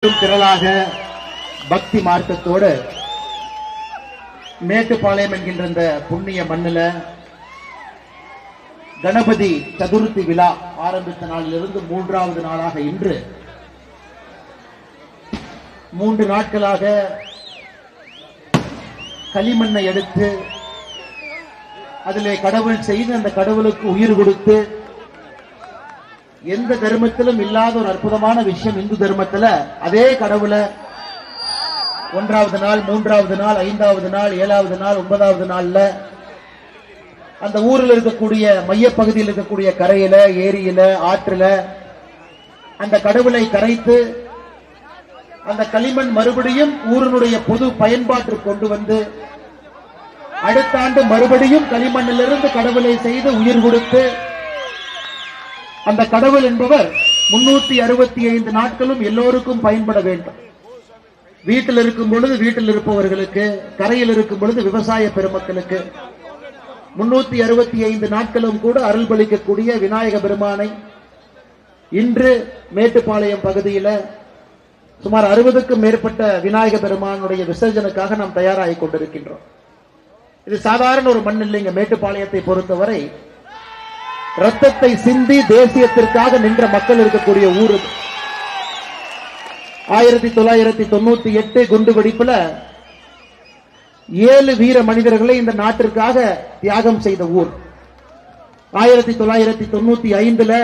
திரளாக பக்தி மார்க்கத்தோடு மேட்டுப்பாளையம் என்கின்ற இந்த புண்ணிய மண்ணில கணபதி சதுர்த்தி விழா ஆரம்பித்த நாளிலிருந்து 3வது நாளாக இன்று 3 நாட்களாக களிமண்ணை எடுத்து அதிலே கடவுள் செய்து அந்த கடவுளுக்கு உயிர் கொடுத்து எந்த தர்மத்திலும் இல்லாத ஒரு அற்புதமான விஷயம் இந்து தர்மத்தில் அதே கடவுளை 1வது நாள் 3வது நாள் 5வது நாள் 7வது நாள் 9வது நாள்ல அந்த ஊரில் இருக்கக்கூடிய மையப்பகுதியில் இருக்கக்கூடிய கரையில ஏரியில ஆற்றுல அந்த கடவுளை கரைத்து அந்த களிமண் மறுபடியும் ஊரினுடைய பொது பயன்பாட்டிற்கு கொண்டு வந்து அடுத்த ஆண்டு மறுபடியும் களிமண்ணிலிருந்து கடவுளை செய்து உயிர் கொடுத்து அந்த கடவுள் என்பவர் 365 நாட்களும் எல்லோருக்கும் பயன்பட வேண்டும். வீட்டில் இருக்கும் பொழுது வீட்டில் இருப்பவர்களுக்கு, கரையில் இருக்கும் பொழுது விவசாய பெருமக்களுக்கு 365 நாட்களும் கூட அருள்பளிக்கக்கூடிய விநாயக பெருமானை இன்று மேட்டுப்பாளையம் பகுதியில் சுமார் 60க்கும் மேற்பட்ட விநாயக பெருமானுடைய விசர்ஜனுக்காக நாம் தயாராகிக் கொண்டிருக்கின்றோம். இது சாதாரண ஒரு மண் இல்லைங்க. மேட்டுப்பாளையத்தை பொறுத்தவரை ரத்தத்தை சிந்தி தேசியத்திற்காக நின்ற மக்கள் இருக்கக்கூடிய ஊர். 1998 குண்டு வெடிப்புல 7 வீர மனிதர்களை இந்த நாட்டிற்காக தியாகம் செய்த ஊர். 1995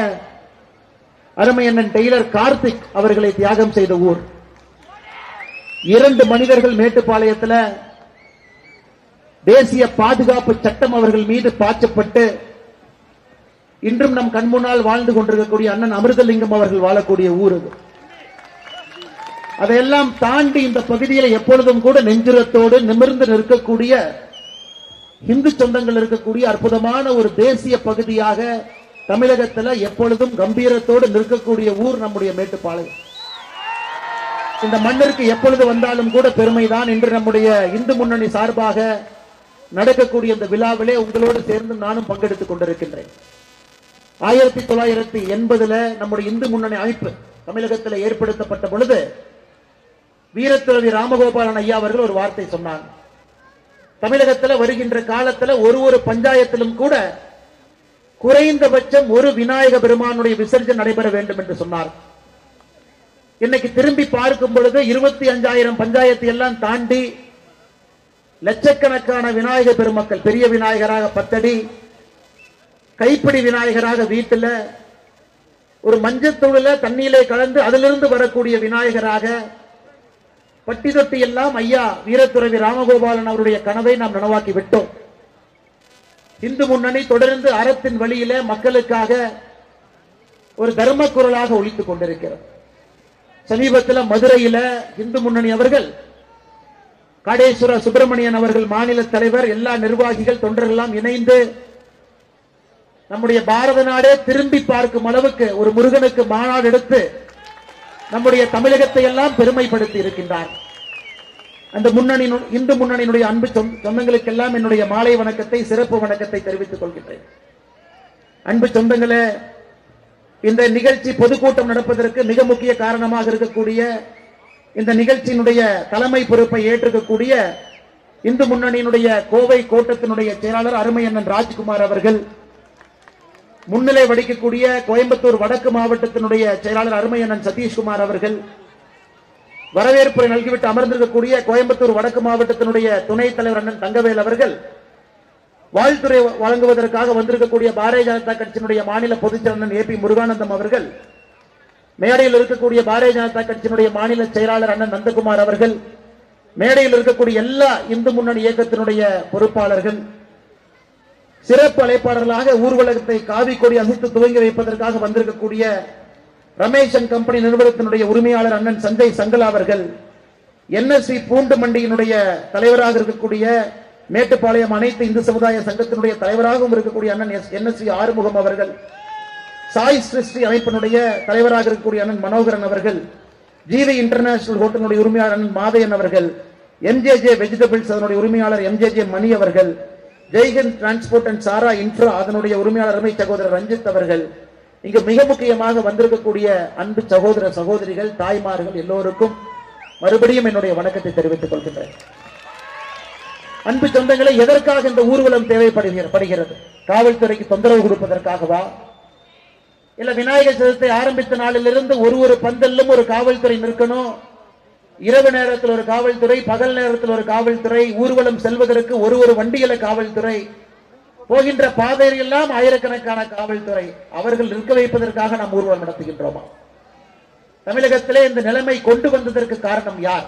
அருமையண்ணன் டெய்லர் கார்த்திக் அவர்களை தியாகம் செய்த ஊர். 2 மனிதர்கள் மேட்டுப்பாளையத்தில் தேசிய பாதுகாப்பு சட்டம் அவர்கள் மீது பாய்ச்சப்பட்டு இன்றும் நம் கண் முன்னால் வாழ்ந்து கொண்டிருக்கக்கூடிய அண்ணன் அமிர்தலிங்கம் அவர்கள் வாழக்கூடிய ஊர் அது. அதையெல்லாம் தாண்டி இந்த பகுதியில் எப்பொழுதும் கூட நெஞ்சுரத்தோடு நிமிர்ந்து நிற்கக்கூடிய இந்து சொந்தங்கள் இருக்கக்கூடிய அற்புதமான ஒரு தேசிய பகுதியாக தமிழகத்தில் எப்பொழுதும் கம்பீரத்தோடு நிற்கக்கூடிய ஊர் நம்முடைய மேட்டுப்பாளையம். இந்த மண்ணிற்கு எப்பொழுது வந்தாலும் கூட பெருமைதான். இன்று நம்முடைய இந்து முன்னணி சார்பாக நடக்கக்கூடிய இந்த விழாவிலே உங்களோடு சேர்ந்து நானும் பங்கெடுத்துக் கொண்டிருக்கின்றேன். 1980 நம்முடைய இந்து முன்னணி அமைப்பு தமிழகத்தில் ஏற்படுத்தப்பட்ட பொழுது வீரத்துறவி ராமகோபாலன் ஐயா அவர்கள் ஒரு வார்த்தை சொன்னாங்க. தமிழகத்தில் வருகின்ற காலத்தில் ஒரு பஞ்சாயத்திலும் கூட குறைந்தபட்சம் ஒரு விநாயக பெருமானுடைய விசர்ஜனை நடைபெற வேண்டும் என்று சொன்னார். இன்னைக்கு திரும்பி பார்க்கும் பொழுது 25,000 பஞ்சாயத்து எல்லாம் தாண்டி லட்சக்கணக்கான விநாயக பெருமக்கள், பெரிய விநாயகராக 10 அடி, கைப்பிடி விநாயகராக வீட்டில் ஒரு மஞ்சத்தூளில் தண்ணீரை கலந்து அதிலிருந்து வரக்கூடிய விநாயகராக பட்டி தொட்டி எல்லாம் ஐயா வீரத்துறவி ராமகோபாலன் அவருடைய கனவை நாம் நனவாக்கி விட்டோம். இந்து முன்னணி தொடர்ந்து அறத்தின் வழியில மக்களுக்காக ஒரு தர்ம குரலாக ஒலித்துக் கொண்டிருக்கிறது. சமீபத்தில் மதுரையில இந்து முன்னணி அவர்கள் காடேஸ்வர சுப்பிரமணியன் அவர்கள் மாநில தலைவர், எல்லா நிர்வாகிகள் தொண்டர்கள் எல்லாம் இணைந்து நம்முடைய பாரத நாடே திரும்பி பார்க்கும் அளவுக்கு ஒரு முருகனுக்கு மாநாடு எடுத்து நம்முடைய தமிழகத்தை எல்லாம் பெருமைப்படுத்தி இருக்கின்றார். அந்த முன்னணி இந்து முன்னணியினுடைய அன்பு சொந்தங்களுக்கெல்லாம் என்னுடைய மாலை வணக்கத்தை, சிறப்பு வணக்கத்தை தெரிவித்துக் கொள்கின்றேன். அன்பு சொந்தங்களே, இந்த நிகழ்ச்சி பொதுக்கூட்டம் நடப்பதற்கு மிக முக்கிய காரணமாக இருக்கக்கூடிய இந்த நிகழ்ச்சியினுடைய தலைமை பொறுப்பை ஏற்றிருக்கக்கூடிய இந்து முன்னணியினுடைய கோவை கோட்டத்தினுடைய செயலாளர் அருமையண்ணன் ராஜ்குமார் அவர்கள், முன்னிலை வகிக்கக்கூடிய கோயம்புத்தூர் வடக்கு மாவட்டத்தினுடைய செயலாளர் அருமையண்ணன் சதீஷ்குமார் அவர்கள், வரவேற்புரை நல்கிவிட்டு அமர்ந்திருக்கக்கூடிய கோயம்புத்தூர் வடக்கு மாவட்டத்தினுடைய துணைத் தலைவர் அண்ணன் தங்கவேல் அவர்கள், வாழ்த்துறை வழங்குவதற்காக வந்திருக்கக்கூடிய பாரதிய ஜனதா கட்சியினுடைய மாநில பொதுச்செயலாளர் ஏபி முருகானந்தம் அவர்கள், மேடையில் இருக்கக்கூடிய பாரதிய ஜனதா கட்சியினுடைய மாநில செயலாளர் அண்ணன் நந்தகுமார் அவர்கள், மேடையில் இருக்கக்கூடிய எல்லா இந்து முன்னணி இயக்கத்தினுடைய பொறுப்பாளர்கள், சிறப்பு அழைப்பாளர்களாக ஊர்வலகத்தை காவிக்கொடி அசைத்து துவங்கி வைப்பதற்காக வந்திருக்கக்கூடிய ரமேஷ் அண்ட் கம்பெனி நிறுவனத்தினுடைய உரிமையாளர் அண்ணன் சஞ்சய் சங்கலா அவர்கள், NSV பூண்டு மண்டியினுடைய தலைவராக இருக்கக்கூடிய மேட்டுப்பாளையம் அனைத்து இந்து சமுதாய சங்கத்தினுடைய தலைவராகவும் இருக்கக்கூடிய அண்ணன் NSV ஆறுமுகம் அவர்கள், சாய் சிருஷ்டி அமைப்பினுடைய தலைவராக இருக்கக்கூடிய அண்ணன் மனோகரன் அவர்கள், ஜிவி இன்டர்நேஷனல் ஹோட்டலுடைய உரிமையாளர் அண்ணன் மாதையன் அவர்கள், MJJ வெஜிடபிள்ஸ் அதனுடைய உரிமையாளர் MJJ மணி அவர்கள், ஜெய்ஹிந்த் டிரான்ஸ்போர்ட் அண்ட் சாரா இன்ஃப்ரா அதனுடைய உரிமையாளர் அருமை சகோதரர் ரஞ்சித் அவர்கள், இங்கு மிக முக்கியமாக வந்திருக்கக்கூடிய அன்பு சகோதர சகோதரிகள், தாய்மார்கள் எல்லோருக்கும் மறுபடியும் என்னுடைய வணக்கத்தை தெரிவித்துக் கொள்கின்றேன். அன்பு சொந்தங்களை, எதற்காக இந்த ஊர்வலம் தேவைப்படுகிறது? காவல்துறைக்கு தொந்தரவு கொடுப்பதற்காகவா? இல்ல விநாயகர் சதுர்த்தி ஆரம்பித்த நாளிலிருந்து ஒரு பந்தல்லும் ஒரு காவல்துறை நிற்கணும், இரவு நேரத்தில் ஒரு காவல்துறை, பகல் நேரத்தில் ஒரு காவல்துறை, ஊர்வலம் செல்வதற்கு ஒரு வண்டியில காவல்துறை, போகின்ற பாதையெல்லாம் ஆயிரக்கணக்கான காவல்துறை, அவர்கள் நிற்க வைப்பதற்காக நாம் ஊர்வலம் நடத்துகின்றோமா? தமிழகத்திலே இந்த நிலைமை கொண்டு வந்ததற்கு காரணம் யார்?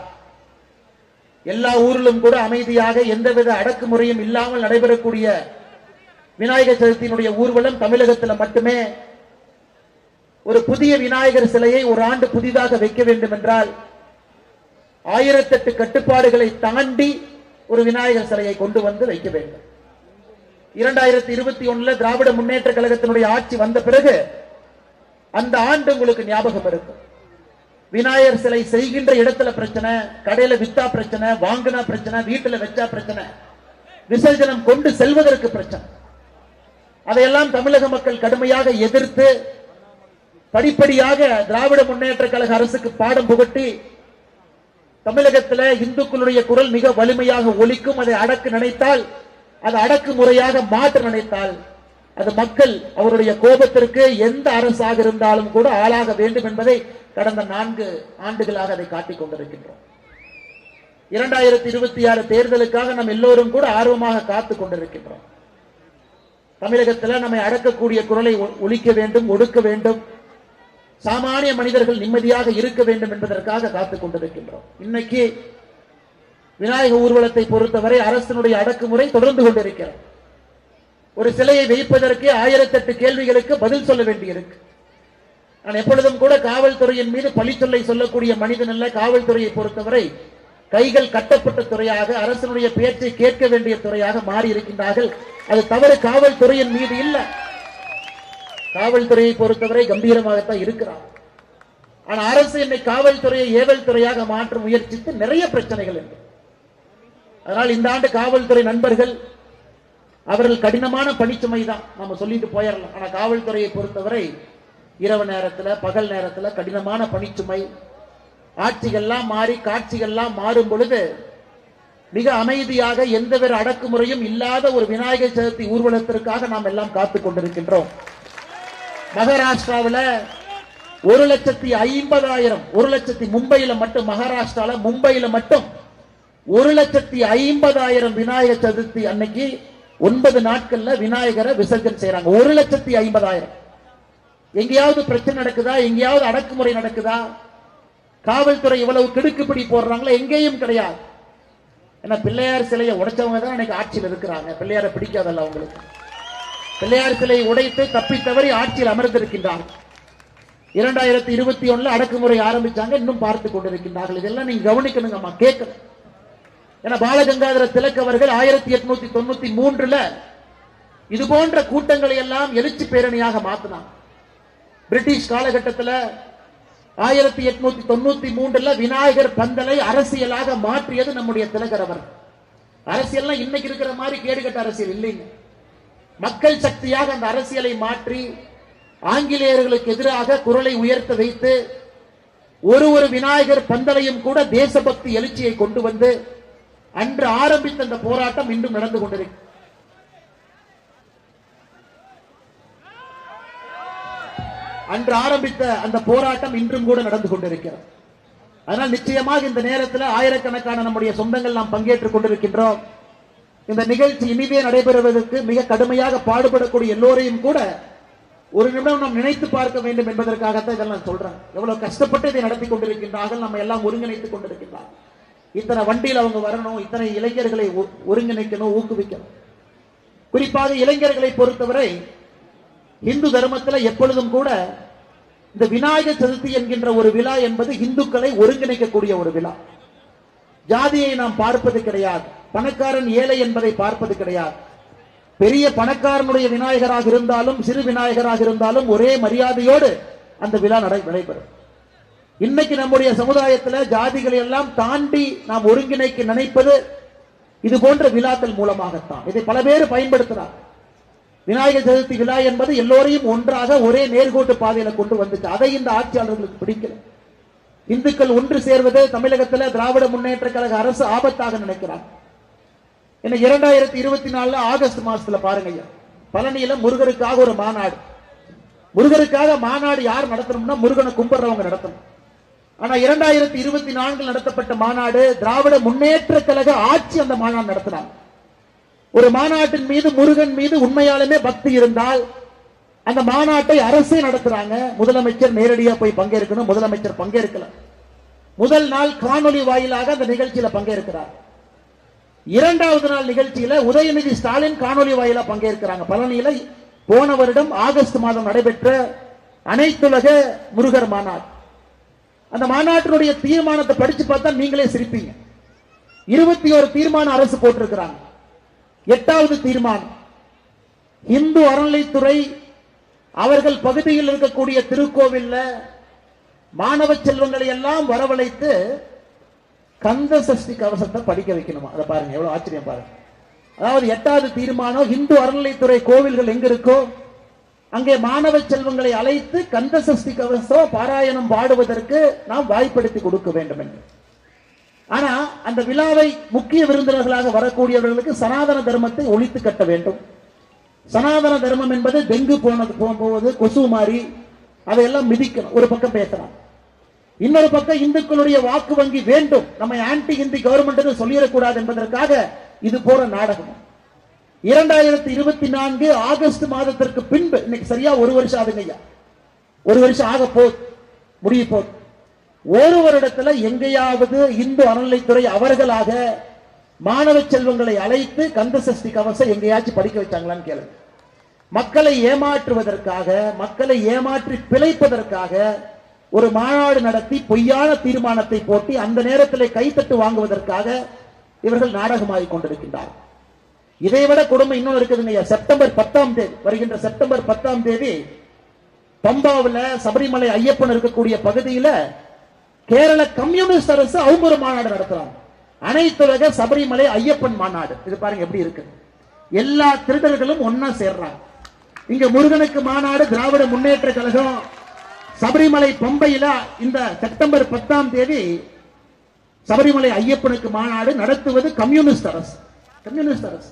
எல்லா ஊரிலும் கூட அமைதியாக எந்தவித அடக்குமுறையும் இல்லாமல் நடைபெறக்கூடிய விநாயகர் சதுர்த்தியினுடைய ஊர்வலம் தமிழகத்தில் மட்டுமே ஒரு புதிய விநாயகர் சிலையை ஒரு ஆண்டு புதிதாக வைக்க வேண்டும் என்றால் 1008 கட்டுப்பாடுகளை தாண்டி ஒரு விநாயகர் சிலையை கொண்டு வந்து வைக்க வேண்டும். 2021 திராவிட முன்னேற்ற கழகத்தினுடைய ஆட்சி வந்த பிறகு அந்த ஆண்டு உங்களுக்கு ஞாபகம் இருக்கும். விநாயகர் சிலை செய்கின்ற இடத்துல பிரச்சனை, கடையில வித்தா பிரச்சனை, வாங்கினா பிரச்சனை, வீட்டுல வச்சா பிரச்சனை, விசர்ஜனம் கொண்டு செல்வதற்கு பிரச்சனை. அதையெல்லாம் தமிழக மக்கள் கடுமையாக எதிர்த்து படிப்படியாக திராவிட முன்னேற்ற கழக அரசுக்கு பாடம் புகட்டி தமிழகத்தில் இந்துக்களுடைய குரல் மிக வலிமையாக ஒலிக்கும். அதை அடக்க நினைத்தால், அது அடக்குமுறையாக மாற்ற நினைத்தால், அது மக்கள் அவருடைய கோபத்திற்கு எந்த அரசாக இருந்தாலும் கூட ஆளாக வேண்டும் என்பதை கடந்த 4 ஆண்டுகளாக அதை காட்டிக் கொண்டிருக்கின்றோம். 2026 தேர்தலுக்காக நாம் எல்லோரும் கூட ஆர்வமாக காத்துக் கொண்டிருக்கின்றோம். தமிழகத்தில் நம்மை அடக்கக்கூடிய குரலை ஒலிக்க வேண்டும், ஒடுக்க வேண்டும், சாமானிய மனிதர்கள் நிம்மதியாக இருக்க வேண்டும் என்பதற்காக காத்துக் கொண்டிருக்கின்றோம். இன்னைக்கு விநாயக ஊர்வலத்தை பொறுத்தவரை அரசினுடைய அடக்குமுறை தொடர்ந்து கொண்டிருக்கிறது. ஒரு சிலையை வைப்பதற்கு 1008 கேள்விகளுக்கு பதில் சொல்ல வேண்டியிருக்கு. நான் எப்பொழுதும் கூட காவல்துறையின் மீது பழிச்சொல்லை சொல்லக்கூடிய மனிதன் அல்ல. காவல்துறையை பொறுத்தவரை கைகள் கட்டப்பட்ட துறையாக, அரசனுடைய பேச்சை கேட்க வேண்டிய துறையாக மாறி இருக்கின்றார்கள். அது தவறு காவல்துறையின் மீது இல்லை. காவல்துறையை பொறுத்தவரை கம்பீரமாகத்தான் இருக்கிறார். ஆனா அரசு என்னை காவல்துறையை ஏவல் துறையாக மாற்ற முயற்சித்து நிறைய பிரச்சனைகள் இருக்கு. அதனால் இந்த ஆண்டு காவல்துறை நண்பர்கள் அவர்கள் கடினமான பணிச்சுமை தான் நாம சொல்லிட்டு போயிடலாம். ஆனா காவல்துறையை பொறுத்தவரை இரவு நேரத்தில், பகல் நேரத்தில் கடினமான பணிச்சுமை. ஆட்சிகள்லாம் மாறி காட்சிகள்லாம் மாறும் பொழுது மிக அமைதியாக எந்தவித அடக்குமுறையும் இல்லாத ஒரு விநாயகர் சதுர்த்தி ஊர்வலத்திற்காக நாம் எல்லாம் காத்துக் கொண்டிருக்கின்றோம். மகாராஷ்டிராவில் 1,50,000 மும்பையில மட்டும், மகாராஷ்டிரால மும்பையில மட்டும் 1,50,000 விநாயகர் சதுர்த்தி அன்னைக்கு 9 நாட்கள்ல விநாயகரை விசர்ஜனை செய்யறாங்க. 1,50,000. எங்கேயாவது பிரச்சனை நடக்குதா? எங்கேயாவது அடக்குமுறை நடக்குதா? காவல்துறை இவ்வளவு கிடுக்குப்பிடி போடுறாங்களா? எங்கேயும் கிடையாது. ஏன்னா பிள்ளையார் சிலையை உடைச்சவங்க தான் இன்னைக்கு ஆட்சியில் இருக்கிறாங்க. பிள்ளையாரை பிடிக்காதல்ல அவங்களுக்கு. பிள்ளையார் சிலையை உடைத்து தப்பித்தவரை ஆட்சியில் அமர்ந்திருக்கின்றார்கள். 2021 அடக்குமுறை ஆரம்பிச்சாங்க, இன்னும் பார்த்துக் கொண்டிருக்கின்றார்கள். இதெல்லாம் நீங்க கவனிக்கணுங்கம்மா, கேட்கணும். ஏன்னா பாலகங்காதர திலக் அவர்கள் 1893 இது போன்ற கூட்டங்களை எல்லாம் எழுச்சி பேரணியாக மாத்தினார். பிரிட்டிஷ் காலகட்டத்தில் 1893 விநாயகர் பந்தலை அரசியலாக மாற்றியது நம்முடைய திலகர் அவர். அரசியல் இன்னைக்கு இருக்கிற மாதிரி கேடுகட்ட அரசியல் இல்லைங்க. மக்கள் சக்தியாக அந்த அரசியலை மாற்றி ஆங்கிலேயர்களுக்கு எதிராக குரலை உயர்த்த வைத்து ஒரு விநாயகர் பந்தலையும் கூட தேசபக்தி எழுச்சியை கொண்டு வந்து அன்று ஆரம்பித்த அந்த போராட்டம் இன்றும் நடந்து கொண்டிருக்கிறது. அன்று ஆரம்பித்த அந்த போராட்டம் இன்றும் கூட நடந்து கொண்டிருக்கிறது. அதனால் நிச்சயமாக இந்த நேரத்தில் ஆயிரக்கணக்கான நம்முடைய சொந்தங்கள் நாம் பங்கேற்றுக் கொண்டிருக்கின்றோம். இந்த நிகழ்ச்சி இனிதே நடைபெறுவதற்கு மிக கடுமையாக பாடுபடக்கூடிய எல்லோரையும் கூட ஒரு நிமிடம் நாம் நினைத்து பார்க்க வேண்டும் என்பதற்காகத்தான் இதெல்லாம் சொல்றேன். எவ்வளவு கஷ்டப்பட்டு இதை நடத்தி கொண்டிருக்கின்றார்கள், நம்ம எல்லாம் ஒருங்கிணைத்துக் கொண்டிருக்கின்றார்கள். இத்தனை வண்டியில் அவங்க வரணும், இத்தனை இளைஞர்களை ஒருங்கிணைக்கணும், ஊக்குவிக்கணும். குறிப்பாக இளைஞர்களை பொறுத்தவரை இந்து தர்மத்தில் எப்பொழுதும் கூட இந்த விநாயகர் சதுர்த்தி என்கின்ற ஒரு விழா என்பது இந்துக்களை ஒருங்கிணைக்கக்கூடிய ஒரு விழா. ஜாதியை நாம் பார்ப்பது கிடையாது, பணக்காரன் ஏழை என்பதை பார்ப்பது கிடையாது. பெரிய பணக்காரனுடைய விநாயகராக இருந்தாலும் சிறு விநாயகராக இருந்தாலும் ஒரே மரியாதையோடு அந்த விழா நடைபெறும். இன்னைக்கு நம்முடைய சமுதாயத்தில் ஜாதிகளை எல்லாம் தாண்டி நாம் ஒருங்கிணைக்க நினைப்பது இது போன்ற விழாக்கள் மூலமாகத்தான். இதை பல பேர் பயன்படுத்துறார். விநாயகர் சதுர்த்தி விழா என்பது எல்லோரையும் ஒன்றாக ஒரே நேர்கோட்டு பாதையில கொண்டு வந்துச்சு. அதை இந்த ஆட்சியாளர்களுக்கு பிடிக்கல. இந்துக்கள் ஒன்று சேர்வது தமிழகத்தில் திராவிட முன்னேற்ற கழக அரசு ஆபத்தாக நினைக்கிறாங்க. 2024 ஆகஸ்ட் மாசத்துல பாருங்க ஐயா, பழனியில முருகருக்காக ஒரு மாநாடு. முருகருக்காக மாநாடு யார் நடத்தணும்னா முருகனை கும்பிடுறவங்க நடத்தணும். ஆனா 2024 நடத்தப்பட்ட மாநாடு திராவிட முன்னேற்ற கழக ஆட்சி அந்த மாநாடு நடத்தினாங்க. ஒரு மாநாட்டின் மீது முருகன் மீது உண்மையாலுமே பக்தி இருந்தால் அந்த மாநாட்டை அரசே நடத்துறாங்க. முதலமைச்சர் நேரடியா போய் பங்கேற்கணும். முதலமைச்சர் பங்கேற்கல. முதல் நாள் காணொலி வாயிலாக அந்த நிகழ்ச்சியில பங்கேற்கிறார். இரண்டாவது நாள் நிகழ்ச்சியில உதயநிதி ஸ்டாலின் காணொலி வாயிலா பங்கேற்கிறாங்க. பழனியில போன வருடம் ஆகஸ்ட் மாதம் நடைபெற்ற அனைத்துலக முருகர் மாநாடு. அந்த மாநாட்டினுடைய தீர்மானத்தை படிச்சு பார்த்தா நீங்களே சிரிப்பீங்க. 21 தீர்மானம் அரசு போட்டிருக்கிறாங்க. 8வது தீர்மானம், இந்து அறநிலைத்துறை அவர்கள் பகுதியில் இருக்கக்கூடிய திருக்கோவில்ல மாணவ செல்வங்களை எல்லாம் வரவழைத்து கந்த சஷ்டி கவசத்தை படிக்க வைக்கணுமா. அதை பாருங்க, எவ்வளவு ஆச்சரியம் பாருங்க. அதாவது 8வது தீர்மானம், இந்து அறநிலைத்துறை கோவில்கள் எங்க இருக்கோ அங்கே மாணவ செல்வங்களை அழைத்து கந்த சஷ்டி கவசம் பாராயணம் பாடுவதற்கு நாம் வாய்ப்படுத்தி கொடுக்க வேண்டும் என்று. ஆனா அந்த விழாவை முக்கிய விருந்தினர்களாக வரக்கூடியவர்களுக்கு சனாதன தர்மத்தை ஒழித்து கட்ட வேண்டும். சனாதன தர்மம் என்பது டெங்கு போகும்போது கொசு மாறி அதையெல்லாம் மிதிக்கணும். ஒரு பக்கம் பேசலாம். இன்னொரு பக்கம் இந்துக்களுடைய வாக்கு வங்கி வேண்டும், நம்ம ஆன்டி இந்தி கவர்மெண்ட் சொல்லிடக்கூடாது என்பதற்காக இது போற நாடகம். 2024 ஆகஸ்ட் மாதத்திற்கு பின்பு, இன்னைக்கு சரியா ஒரு வருஷம் ஆகுங்க. ஒரு வருஷம் ஆக போது, முடிய போது. ஒரு வருடத்துல எங்கேயாவது இந்து அறநிலைத்துறை அவர்களாக மாணவ செல்வங்களை அழைத்து கந்த சஷ்டி கவசம் எங்கேயாச்சும் படிக்க வச்சாங்களான்னு கேளுங்க. மக்களை ஏமாற்றுவதற்காக, மக்களை ஏமாற்றி பிழைப்பதற்காக ஒரு மாநாடு நடத்தி பொய்யான தீர்மானத்தை போட்டி அந்த நேரத்தில் கைத்தட்டு வாங்குவதற்காக இவர்கள் நாடகமாகிக் கொண்டிருக்கின்றார். இதைவிட கொடுமை இன்னொன்று இருக்குதுங்க. செப்டம்பர் 10ஆம் தேதி, வருகின்ற செப்டம்பர் 10ஆம் தேதி பம்பாவில் சபரிமலை ஐயப்பன் இருக்கக்கூடிய பகுதியில் கேரள கம்யூனிஸ்ட் அரசு அவங்க ஒரு மாநாடு நடத்துறாங்க. அனைத்துலக சபரிமலை ஐயப்பன் மாநாடு. இது பாருங்க எப்படி இருக்கு. எல்லா திருடர்களும் ஒன்னா சேர்றாங்க. இங்க முருகனுக்கு மாநாடு திராவிட முன்னேற்ற கழகம். சபரிமலை பம்பையில இந்த செப்டம்பர் 10ஆம் தேதி சபரிமலை ஐயப்பனுக்கு மாநாடு நடத்துவது கம்யூனிஸ்ட் அரசு. கம்யூனிஸ்ட் அரசு.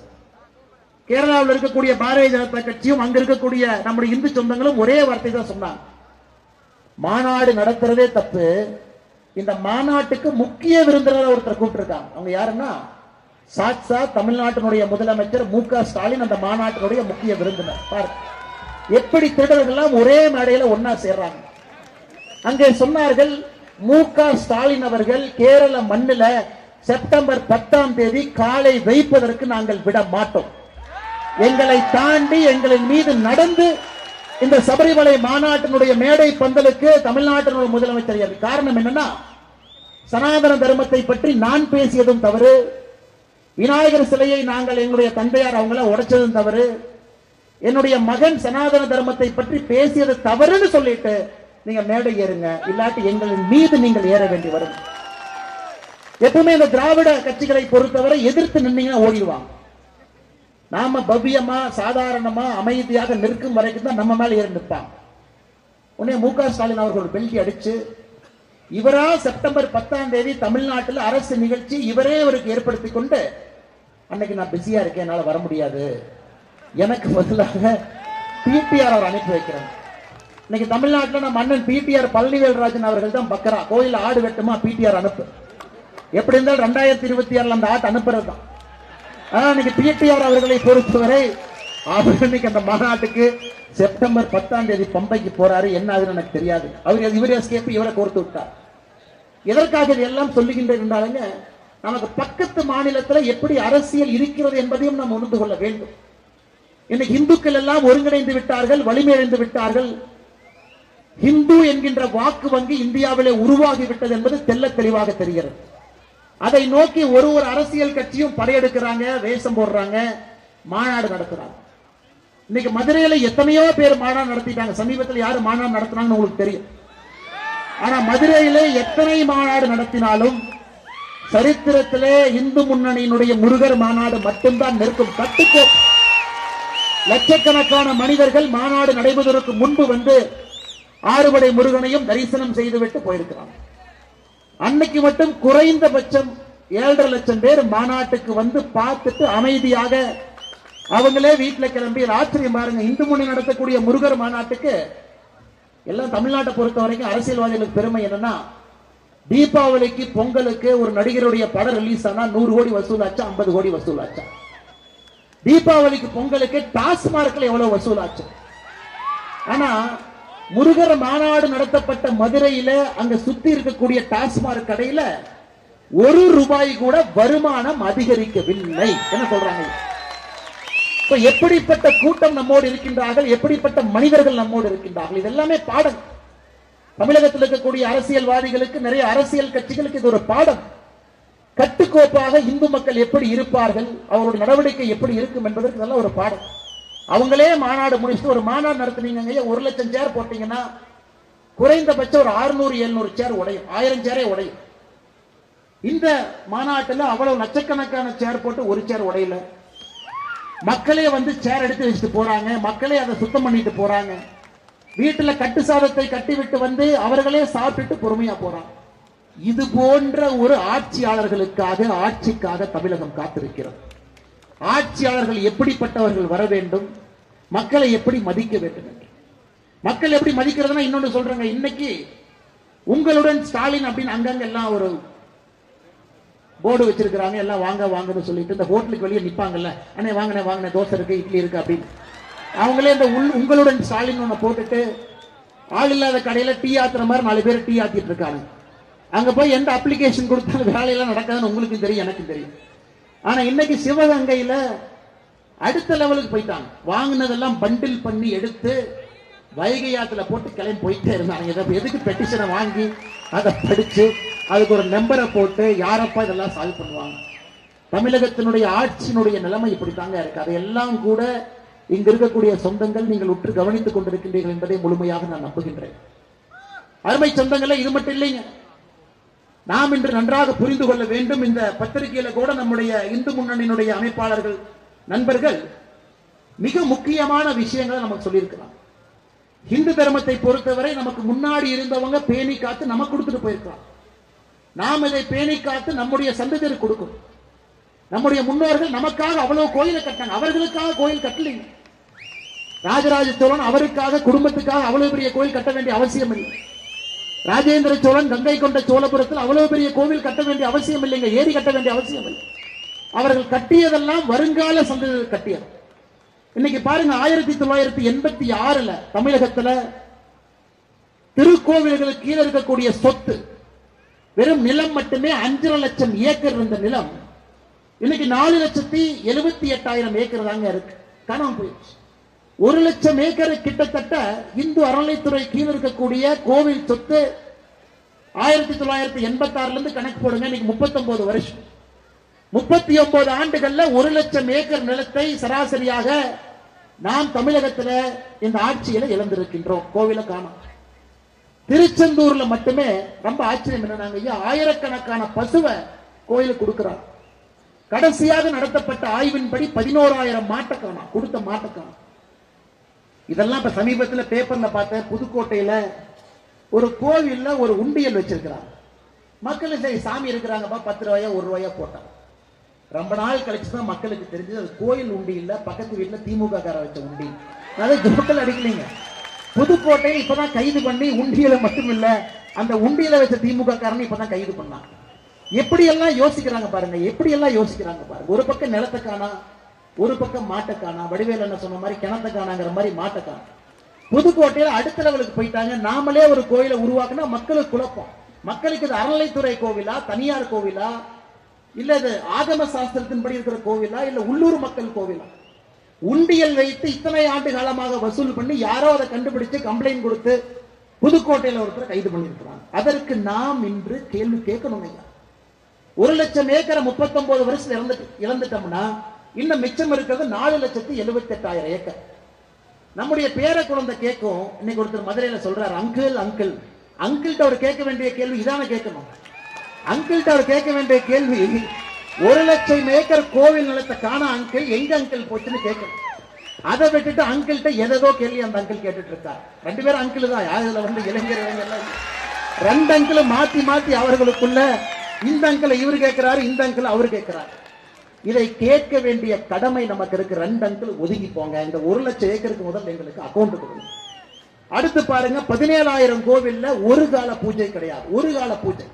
கேரளாவில் இருக்கக்கூடிய பாரதிய ஜனதா கட்சியும் அங்க இருக்கக்கூடிய நம்முடைய இந்து சொந்தங்களும் ஒரே வார்த்தை தான் சொன்னாங்க, மாநாடு நடத்துறதே தப்பு. இந்த மாநாட்டுக்கு முக்கிய விருந்தினர் ஒருத்தர் கூப்பிட்டிருக்காங்க. அவங்க யாருன்னா சாட்சா தமிழ்நாட்டினுடைய முதலமைச்சர் மு.க. ஸ்டாலின் அந்த மாநாட்டினுடைய முக்கிய விருந்தினர். பாரு எப்படி திருடர்கள் ஒரே மேடையில ஒன்னா சேர்றாங்க. அங்கே சொன்னார்கள், மு.க. ஸ்டாலின் அவர்கள் கேரள மண்ணில செப்டம்பர் 10ஆம் தேதி காலை வைப்பதற்கு நாங்கள் விட மாட்டோம். எங்களை தாண்டி எங்களின் மீது நடந்து இந்த சபரிமலை மாநாட்டினுடைய மேடை பந்தலுக்கு தமிழ்நாட்டினுடைய முதலமைச்சர். காரணம் என்னன்னா, சனாதன தர்மத்தை பற்றி நான் பேசியதும் தவறு, விநாயகர் சிலையை நாங்கள் எங்களுடைய தந்தையார் அவங்கள உடைச்சதும் தவறு, என்னுடைய மகன் சனாதன தர்மத்தை பற்றி பேசியது தவறுன்னு சொல்லிட்டு நீங்க மேடை ஏறுங்க, இல்லாட்டி எங்களின் மீது நீங்கள் ஏற வேண்டி வரும். எப்பவுமே இந்த திராவிட கட்சிகளை பொறுத்தவரை எதிர்த்து நின்னீங்கன்னா ஓடிடுவாங்க. நாம பவ்யமா சாதாரணமா அமைதியாக நிற்கும் வரைக்கும் தான் நம்ம மேல ஏறி நிற்பாங்க. உடனே மு.க. ஸ்டாலின் அவர்கள் ஒரு பெல்கி அடிச்சு, இவரா செப்டம்பர் 10ஆம் தேதி தமிழ்நாட்டில் அரசு நிகழ்ச்சி இவரே அவருக்கு ஏற்படுத்தி கொண்டு, அன்னைக்கு நான் பிஸியா இருக்கேன், என்னால வர முடியாது, எனக்கு பதிலாக பிடிஆர் அவர் அனுப்பி வைக்கிறேன். இன்னைக்கு தமிழ்நாட்டில் நம்ம அண்ணன் பிடிஆர் பழனிவேல்ராஜன் அவர்கள் தான் பக்கரா, கோயில் ஆடு வெட்டுமா பிடிஆர் அனுப்பு, எப்படி இருந்தாலும் 2026 அந்த ஆட்டு அனுப்புறது தான். ஆனா இன்னைக்கு பிடிஆர் அவர்களை பொறுத்தவரை அவர் இன்னைக்கு அந்த மாநாட்டுக்கு செப்டம்பர் 10ஆம் தேதி பம்பைக்கு போறாரு. என்ன ஆகுதுன்னு எனக்கு தெரியாது. அவர் இவரே எஸ்கேப் இவரை கோர்த்து விட்டார். எதற்காக இதெல்லாம் சொல்லுகின்றேன் என்றாலுங்க, நமக்கு பக்கத்து மாநிலத்தில் எப்படி அரசியல் இருக்கிறது என்பதையும் நாம் உணர்ந்து கொள்ள வேண்டும். இன்னைக்கு இந்துக்கள் எல்லாம் ஒருங்கிணைந்து விட்டார்கள், வலிமையடைந்து விட்டார்கள். இந்து என்கின்ற வாக்கு வங்கி இந்தியாவிலே உருவாகிவிட்டது என்பது தெல்ல தெளிவாக தெரிகிறது. அதை நோக்கி ஒரு அரசியல் கட்சியும் படையெடுக்கிறாங்க, வேஷம் போடுறாங்க, மாநாடு நடத்துறாங்க. இன்னைக்கு மதுரையில எத்தனையோ பேர் மாநாடு நடத்திட்டாங்க. சமீபத்தில் யாரு மாநாடு நடத்தினாங்கன்னு உங்களுக்கு தெரியும். ஆனா மதுரையிலே எத்தனை மாநாடு நடத்தினாலும் சரித்திரத்திலே இந்து முன்னணியினுடைய முருகர் மாநாடு மட்டும்தான் நிற்கும். கட்டுக்கோ லட்சக்கணக்கான மனிதர்கள் மாநாடு நடைபெறுவதற்கு முன்பு வந்து ஆறுபடை முருகனையும் தரிசனம் செய்துவிட்டு போயிருக்கிறாங்க. அன்னைக்கு மட்டும் குறைந்தபட்சம் 7.5 லட்சம் பேர் மாநாட்டுக்கு வந்து பார்த்துட்டு அமைதியாக அவங்களே வீட்டில் கிளம்பி. ஆச்சரியம் பாருங்க, இந்து முன்னணி நடத்தக்கூடிய முருகர் மாநாட்டுக்கு எல்லாம் தமிழ்நாட்டை பொறுத்த வரைக்கும் அரசியல்வாதிகளுக்கு பெருமை என்னன்னா, தீபாவளிக்கு பொங்கலுக்கு ஒரு நடிகருடைய படம் ரிலீஸ் ஆனா 100 கோடி வசூலாச்சா, 50 கோடி வசூலாச்சா? தீபாவளிக்கு பொங்கலுக்கு டாஸ்மார்க்ல எவ்வளவு வசூலாச்சு? ஆனா முருகர் மாநாடு நடத்தப்பட்ட மதுரையில அங்க சுத்தி இருக்கக்கூடிய டாஸ்மார்க் கடையில ₹1 கூட வருமானம் அதிகரிக்கவில்லை. என்ன சொல்றாங்க? எப்படிப்பட்ட கூட்டம் நம்மோடு இருக்கின்றார்கள், எப்படிப்பட்ட மனிதர்கள் நம்மோடு இருக்கின்றார்கள். இதெல்லாமே பாடம். தமிழகத்தில் இருக்கக்கூடிய அரசியல்வாதிகளுக்கு, நிறைய அரசியல் கட்சிகளுக்கு இது ஒரு பாடம். கட்டுக்கோப்பாக இந்து மக்கள் எப்படி இருப்பார்கள், அவருடைய நடவடிக்கை எப்படி இருக்கும் என்பதற்கு நல்ல ஒரு பாடம். அவங்களே மாநாடு முடிச்சுட்டு ஒரு மாநாடு நடத்துனீங்க, 1 லட்சம் சேர் போட்டீங்கன்னா குறைந்தபட்சம் ஒரு 600-700 சேர் உடையும், 1000 சேரே உடையும். இந்த மாநாட்டில் அவ்வளவு லட்சக்கணக்கான சேர் போட்டு ஒரு சேர் உடையல. மக்களே வந்து சேர் எடுத்து வச்சுட்டு போறாங்க, மக்களே அதை சுத்தம் பண்ணிட்டு போறாங்க. வீட்டுல கட்டு சாதத்தை கட்டிவிட்டு வந்து அவர்களே சாப்பிட்டு பொறுமையா போறாங்க. இது போன்ற ஒரு ஆட்சியாளர்களுக்காக, ஆட்சிக்காக தமிழகம் காத்திருக்கிறது. ஆட்சியாளர்கள் எப்படிப்பட்டவர்கள் வர வேண்டும், மக்களை எப்படி மதிக்க வேண்டும் என்று. மக்கள் எப்படி மதிக்கிறதுனா இன்னொன்று சொல்றாங்க. இன்னைக்கு உங்களுடன் ஸ்டாலின் அப்படின்னு அங்கங்க எல்லாம் ஒரு போர்டு வச்சிருக்கிறாங்க, எல்லாம் வாங்க வாங்கன்னு சொல்லிட்டு. இந்த ஹோட்டலுக்கு வெளியே நிப்பாங்கல்ல, அண்ணே வாங்கினே வாங்கின, தோசை இருக்கு, இட்லி இருக்கு அப்படின்னு. அவங்களே இந்த உங்களுடன் ஸ்டாலின் ஒண்ணு போட்டுட்டு ஆள் இல்லாத கடையில டீ ஆத்துற மாதிரி 4 பேர் டீ ஆத்திட்டு இருக்காங்க. அங்க போய் எந்த அப்ளிகேஷன் கொடுத்தாலும் வேலையெல்லாம் நடக்காதுன்னு உங்களுக்கு தெரியும், எனக்கும் தெரியும். ஆனா இன்னைக்கு சிவகங்கையில அடுத்த லெவலுக்கு போயிட்டாங்க. வாங்கினதெல்லாம் பண்டில் பண்ணி எடுத்து வைகை ஆத்துல போட்டு கிளம்பி போயிட்டே இருந்தாங்க. எதுக்கு பெட்டிஷனை வாங்கி அதை படிச்சு அதுக்கு ஒரு நம்பரை போட்டு யாரப்பா இதெல்லாம் சால்வ் பண்ணுவாங்க? தமிழகத்தினுடைய ஆட்சியினுடைய நிலைமை இப்படித்தாங்க இருக்கு. அதையெல்லாம் கூட இங்க இருக்கக்கூடிய சொந்தங்கள் நீங்கள் உற்று கவனித்துக் கொண்டிருக்கின்றீர்கள் என்பதை முழுமையாக நான் நம்புகின்றேன். அருமை சொந்தங்களே, இது மட்டும் இல்லைங்க, நாம் இன்று நன்றாக புரிந்து கொள்ள வேண்டும். இந்த பத்திரிகையில கூட நம்முடைய இந்து முன்னணியினுடைய அமைப்பாளர்கள் நண்பர்கள் மிக முக்கியமான விஷயங்களை நமக்கு சொல்லியிருக்கிறாங்க. இந்து தர்மத்தை பொறுத்தவரை நமக்கு முன்னாடி இருந்தவங்க பேணி காத்து நமக்கு கொடுத்துட்டு போயிருக்கலாம். நாம் இதை பேணி காத்து நம்முடைய சந்ததியருக்கு கொடுக்கும். நம்முடைய முன்னோர்கள் நமக்காக அவ்வளவு கோயிலை கட்டாங்க, அவர்களுக்காக கோயில் கட்டலைங்க. ராஜராஜ சோழன் அவருக்காக, குடும்பத்துக்காக அவ்வளவு பெரிய கோயில் கட்ட வேண்டிய அவசியம் இல்லை. ராஜேந்திர சோழன் கங்கை கொண்ட சோழபுரத்தில் அவ்வளவு பெரிய கோவில் கட்ட வேண்டிய அவசியம் இல்லைங்க, ஏரி கட்ட வேண்டிய அவசியம் இல்லை. அவர்கள் கட்டியதெல்லாம் வருங்கால சந்ததியர் கட்டியது. இன்னைக்கு பாருங்க, 1986 தமிழகத்துல திருக்கோவில்களுக்கு கீழே இருக்கக்கூடிய சொத்து வெறும் நிலம் மட்டுமே 5.5 லட்சம் ஏக்கர் இருந்த நிலம் இன்னைக்கு 4,78,000 ஏக்கர் தாங்க இருக்கு. காணாம போயிடுச்சு. 1 லட்சம் ஏக்கர் கிட்டத்தட்ட இந்து அறநிலைத்துறை கீழ் இருக்கக்கூடிய கோவில் சொத்து 1986 இருந்து கணக்கு போடுங்க, இன்னைக்கு 39 வருஷம். 39 ஆண்டுகள்ல 1 லட்சம் ஏக்கர் நிலத்தை சராசரியாக நாம் தமிழகத்துல இந்த ஆட்சியில இழந்திருக்கின்றோம். கோவில காணோம். திருச்செந்தூர்ல மட்டுமே ரொம்ப ஆச்சரியம் என்னன்னாங்க, ஆயிரக்கணக்கான பசுவை கோயிலுக்கு கொடுக்கிறார். கடைசியாக நடத்தப்பட்ட ஆய்வின்படி 11,000 மாட்டை காணோம், கொடுத்த மாட்டை காணோம். இதெல்லாம் இப்ப சமீபத்தில் பேப்பர்ல பார்த்த புதுக்கோட்டையில ஒரு கோவில்ல ஒரு உண்டியல் வச்சிருக்கிறாங்க. மக்கள் சரி சாமி இருக்கிறாங்கப்பா, 10 ரூபாயா 1 ரூபாயா போட்டாங்க. ரொம்ப நாள் கழிச்சுதான் மக்களுக்கு தெரிஞ்சது அது கோயில் உண்டி இல்ல, பக்கத்து வீட்டுல திமுக கார வச்ச உண்டி. அதை ஜோக்கல் அடிக்கலீங்க. புதுக்கோட்டையில் இப்பதான் கைது பண்ணி உண்டியல மட்டும் இல்ல, அந்த உண்டியல வச்ச திமுக காரன் இப்பதான் கைது பண்ணாங்க. எப்படி எல்லாம் யோசிக்கிறாங்க பாருங்க, எப்படி எல்லாம் யோசிக்கிறாங்க பாருங்க. ஒரு பக்கம் நிலத்தை காணா, ஒரு பக்கம் மாட்டை காணா, வடிவேல் என்ன சொன்ன மாதிரி கிணத்தை காணாங்கிற மாதிரி மாட்டை காணா. புதுக்கோட்டையில அடுத்த லெவலுக்கு போயிட்டாங்க. நாமளே ஒரு கோயிலை உருவாக்குனா மக்களுக்கு குழப்பம். மக்களுக்கு இது அறநிலைத்துறை கோவிலா, தனியார் கோவிலா, இல்ல இது ஆகம சாஸ்திரத்தின்படி இருக்கிற கோவிலா, இல்ல உள்ளூர் மக்கள் கோவிலா? உண்டியல் வைத்து இத்தனை ஆண்டு காலமாக வசூல் பண்ணி யாரோ அதை கண்டுபிடிச்சு கம்ப்ளைண்ட் கொடுத்து புதுக்கோட்டையில ஒருத்தர் கைது பண்ணிருக்கிறாங்க. அதற்கு நாம் இன்று கேள்வி கேட்கணும். 1 லட்சம் ஏக்கரை 39 வருஷத்துல இழந்துட்டோம்னா இன்னும் மிச்சம் இருக்கிறது 4,78,000 ஏக்கர். நம்முடைய பேர குழந்தை கேட்கும். இன்னைக்கு ஒருத்தர் மதுரையில சொல்றாரு, அங்கிள் அங்கிள். அங்கிள்கிட்ட அவர் கேட்க வேண்டிய கேள்வி இதான கேட்கணும். அங்கிள்கிட்ட அவர் கேட்க வேண்டிய கேள்வி, 1 லட்சம் ஏக்கர் கோவில் நிலத்தை காண அங்கிள், எங்க அங்கிள் போச்சுன்னு கேட்கணும். அதை விட்டுட்டு அங்கிள்கிட்ட எதோ கேள்வி அந்த அங்கிள் கேட்டுட்டு இருக்கார். 2 பேரும் அங்கிள் தான், யாருல வந்து இளைஞர் எல்லாம் 2 அங்கிள் மாத்தி மாத்தி அவர்களுக்குள்ள இந்த அங்கிள் இவர் கேட்கிறாரு, இந்த அங்கிள் அவர் கேட்கிறாரு. இதை கேட்க வேண்டிய கடமை நமக்கு இருக்கு. 2 அங்கிள் ஒதுங்கி போங்க, இந்த 1 லட்சம் ஏக்கருக்கு முதல் எங்களுக்கு அக்கௌண்ட் கொடுங்க. அடுத்து பாருங்க, 17,000 கோவில்ல ஒரு கால பூஜை கிடையாது. ஒரு கால பூஜை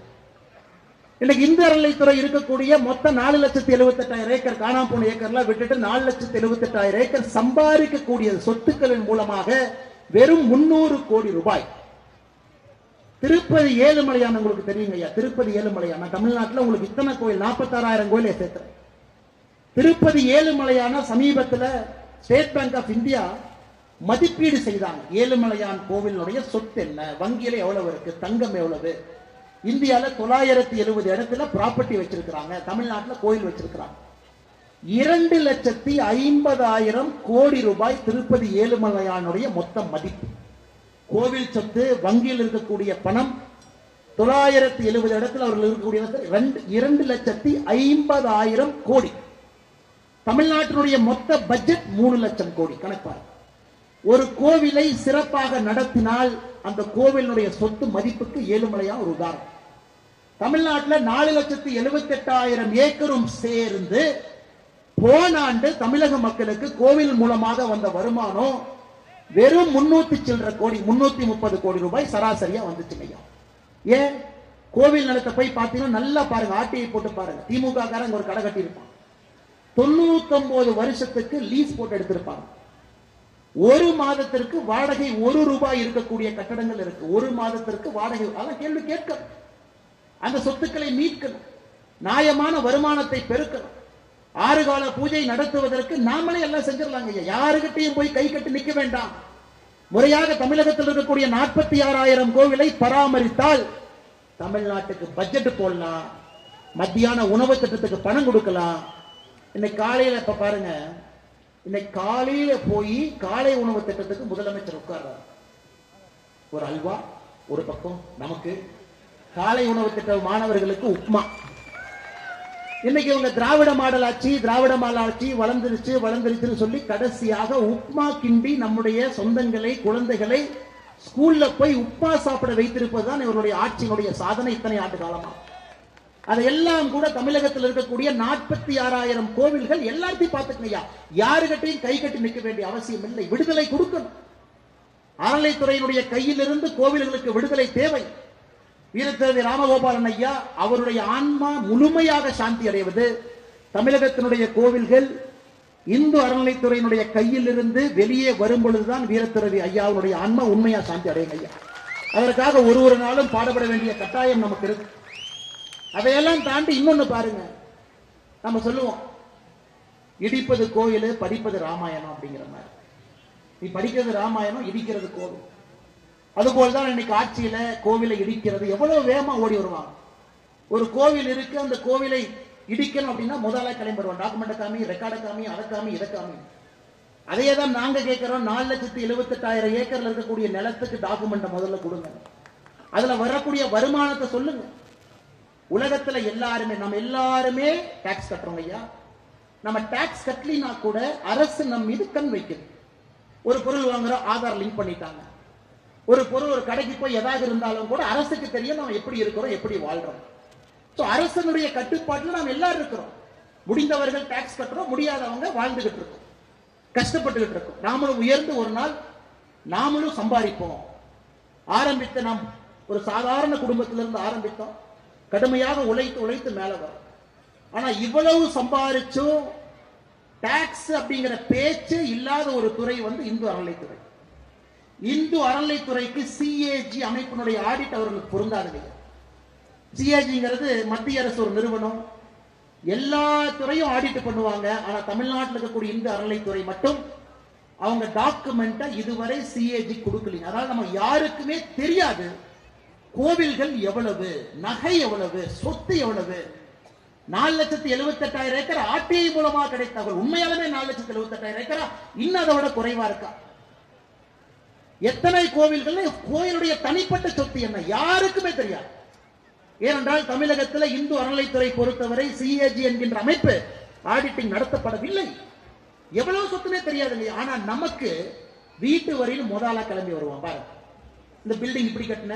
இன்னைக்கு இந்து அறநிலைத்துறை இருக்கக்கூடிய மொத்தம் 4,78,000 ஏக்கர் காணாம போன ஏக்கர்லாம் விட்டுட்டு 4,78,000 ஏக்கர் சம்பாதிக்கக்கூடிய சொத்துக்களின் மூலமாக வெறும் 300 கோடி ரூபாய். திருப்பதி ஏழுமலையான் உங்களுக்கு தெரியுங்க ஐயா, திருப்பதி ஏழுமலையான தமிழ்நாட்டில் உங்களுக்கு இத்தனை கோயில் 46,000 கோயிலை சேர்க்கிறேன். திருப்பதி ஏழுமலையான சமீபத்தில் ஸ்டேட் பேங்க் ஆஃப் இந்தியா மதிப்பீடு செய்தாங்க. ஏழுமலையான் கோவிலுடைய சொத்து என்ன, வங்கியில எவ்வளவு இருக்கு, தங்கம் எவ்வளவு, இந்தியால 970 இடத்துல ப்ராப்பர்ட்டி வச்சிருக்கிறாங்க, தமிழ்நாட்டில் கோயில் வச்சிருக்கிறாங்க. 2,50,000 கோடி ரூபாய் திருப்பதி ஏழுமலையானுடைய மொத்த மதிப்பு. கோவில் சொத்து, வங்கியில் இருக்கக்கூடிய பணம், 970 இடத்துல அவர்கள் இருக்கக்கூடிய 2,50,000 கோடி. தமிழ்நாட்டினுடைய மொத்த பட்ஜெட் 3 லட்சம் கோடி. கணக்காக ஒரு கோவிலை சிறப்பாக நடத்தினால் அந்த கோவிலுடைய சொத்து மதிப்புக்கு ஏழுமலையான் ஒரு உதாரணம். தமிழ்நாட்டில் 4,78,000 ஏக்கரும் சேர்ந்து போன ஆண்டு தமிழக மக்களுக்கு கோவில் மூலமாக வந்த வருமானம் வெறும் 300 சில்லற கோடி, 330 கோடி ரூபாய் சராசரியா வந்துச்சுங்க. ஏன் கோவில் நிலத்தை போய் பார்த்தீங்கன்னா நல்லா பாருங்க, ஆர்டிஐ போட்டு பாருங்க. திமுக காரங்க ஒரு கடை கட்டி இருப்பான், 99 வருஷத்துக்கு லீஸ் போட்டு எடுத்திருப்பாங்க. ஒரு மாதத்திற்கு வாடகை 1 ரூபாய் இருக்கக்கூடிய கட்டடங்கள் இருக்கு. ஒரு மாதத்திற்கு வாடகை. அதான் கேள்வி கேட்கணும். அந்த சொத்துக்களை மீட்கணும், நியாயமான வருமானத்தை பெருக்கணும். 6 கால பூஜை நடத்துவதற்கு நாமளே எல்லாம் செஞ்சிடலாங்க. யாருகிட்டையும் போய் கை கட்டி நிற்க வேண்டாம். முறையாக தமிழகத்தில் இருக்கக்கூடிய 46,000 கோவிலை பராமரித்தால் தமிழ்நாட்டுக்கு பட்ஜெட் போடலாம், மத்தியான உணவு திட்டத்துக்கு பணம் கொடுக்கலாம். இன்னைக்கு காலையில இப்ப பாருங்க, இன்னைக்கு காலையில போய் காலை உணவு திட்டத்துக்கு முதலமைச்சர் உட்கார்றார். ஒரு அல்வா ஒரு பக்கம், நமக்கு காலை உணவு திட்ட மாணவர்களுக்கு உப்மா. இன்னைக்கு இவங்க திராவிட மாடல் ஆட்சி, திராவிட மாடல் ஆட்சி வளர்ந்துருச்சுன்னு சொல்லி கடைசியாக உப்மா கிண்டி நம்முடைய சொந்தங்களை, குழந்தைகளை ஸ்கூல்ல போய் உப்மா சாப்பிட வைத்திருப்பதுதான் இவருடைய ஆட்சியினுடைய சாதனை இத்தனை ஆண்டு காலமா. அதையெல்லாம் கூட தமிழகத்தில் இருக்கக்கூடிய 46,000 கோவில்கள் எல்லாத்தையும் பார்த்துக்கலையா, யாருகிட்டையும் கை கட்டி நிற்க வேண்டிய அவசியம் இல்லை. விடுதலை கொடுக்கணும். அறநிலைத்துறையினுடைய கையிலிருந்து கோவில்களுக்கு விடுதலை தேவை. வீரத்திரவி ராமகோபாலன் ஐயா அவருடைய ஆன்மா முழுமையாக சாந்தி அடைவது, தமிழகத்தினுடைய கோவில்கள் இந்து அறநிலைத்துறையினுடைய கையில் இருந்து வெளியே வரும் பொழுதுதான் வீரத்திரவி ஐயாவுடைய ஆன்மா உண்மையா சாந்தி அடையும் ஐயா. அதற்காக ஒரு நாளும் பாடுபட வேண்டிய கட்டாயம் நமக்கு இருக்கு. அதையெல்லாம் தாண்டி இன்னொன்னு பாருங்க, நம்ம சொல்லுவோம் இடிப்பது கோயில், படிப்பது ராமாயணம் அப்படிங்கிற மாதிரி. நீ படிக்கிறது ராமாயணம், இடிக்கிறது கோவில். அதுபோல்தான் இன்னைக்கு ஆட்சியில கோவிலை இடிக்கிறது எவ்வளவு வேகமா ஓடி வருவாங்க. ஒரு கோவில் இருக்கு, அந்த கோவிலை இடிக்கணும் அப்படின்னா முதல்ல கிளம்பி வருவோம். டாக்குமெண்ட் காமி, ரெக்கார்டு காமி, அதை காமி, இதை காமி. அதையே தான் நாங்க கேட்கிறோம். 4,78,000 ஏக்கர்ல இருக்கக்கூடிய நிலத்துக்கு டாக்குமெண்ட் முதல்ல கொடுங்க. அதுல வரக்கூடிய வருமானத்தை சொல்லுங்க. உலகத்துல எல்லாருமே, நம்ம எல்லாருமே டாக்ஸ் கட்டுறோம் ஐயா. நம்ம டாக்ஸ் கட்டலினா கூட அரசு நம் மீது கண் வைக்குது. ஒரு பொருள் வாங்குறோம், ஆதார் லிங்க் பண்ணிட்டாங்க. ஒரு பொருள் ஒரு கடைக்கு போய் எதாவது இருந்தாலும் கூட அரசுக்கு தெரியும் நம்ம எப்படி இருக்கிறோம், எப்படி வாழ்றோம். அரசனுடைய கட்டுப்பாட்டில் நாம் எல்லாரும் இருக்கிறோம். முடிந்தவர்கள் டாக்ஸ் கட்டுறோம், முடியாதவங்க வாழ்ந்துகிட்டு இருக்கோம், கஷ்டப்பட்டுகிட்டு இருக்கோம். நாமளும் உயர்ந்து ஒரு நாள் நாமளும் சம்பாதிப்போம். ஆரம்பித்த நாம் ஒரு சாதாரண குடும்பத்திலிருந்து ஆரம்பித்தோம், கடுமையாக உழைத்து மேல வரும். ஆனா இவ்வளவு சம்பாதிச்சும் டாக்ஸ் அப்படிங்கிற பேச்சு இல்லாத ஒரு துறை வந்து இந்து அறநிலைத்துறை. இந்து அறநிலைத்துறைக்கு சிஏஜி அமைப்பினுடைய ஆடிட் அவர்களுக்கு பொருந்தாது. சிஏஜிங்கிறது மத்திய அரசு ஒரு நிறுவனம், எல்லா துறையும் ஆடிட் பண்ணுவாங்க. ஆனா தமிழ்நாட்டில் இருக்கக்கூடிய இந்து அறநிலைத்துறை மட்டும் அவங்க டாக்குமெண்ட்டை இதுவரை சிஏஜி கொடுக்கலீங்க. அதனால நம்ம யாருக்குமே தெரியாது கோவில்கள் எவ்வளவு, நகை எவ்வளவு, சொத்து எவ்வளவு. 4,78,000 ஏக்கர் ஆர்டிஐ மூலமாக கிடைத்தவர்கள் உண்மையாலுமே 4,78,000 ஏக்கரா, இன்னும் அதை விட குறைவா இருக்கா? எத்தனை கோவில்கள், கோயிலுடைய தனிப்பட்ட சொத்து என்ன யாருக்குமே தெரியாது. ஏனென்றால் தமிழகத்தில் இந்து அறநிலைத்துறை பொறுத்தவரை சிஏஜி என்கின்ற அமைப்பு ஆடிட்டிங் நடத்தப்படவில்லை. எவ்வளவு சொத்துனே தெரியாது இல்லையா? ஆனா நமக்கு வீட்டு வரையில் முதலா கிளம்பி வருவான் பாருங்க. இந்த பில்டிங் இப்படி கட்டின,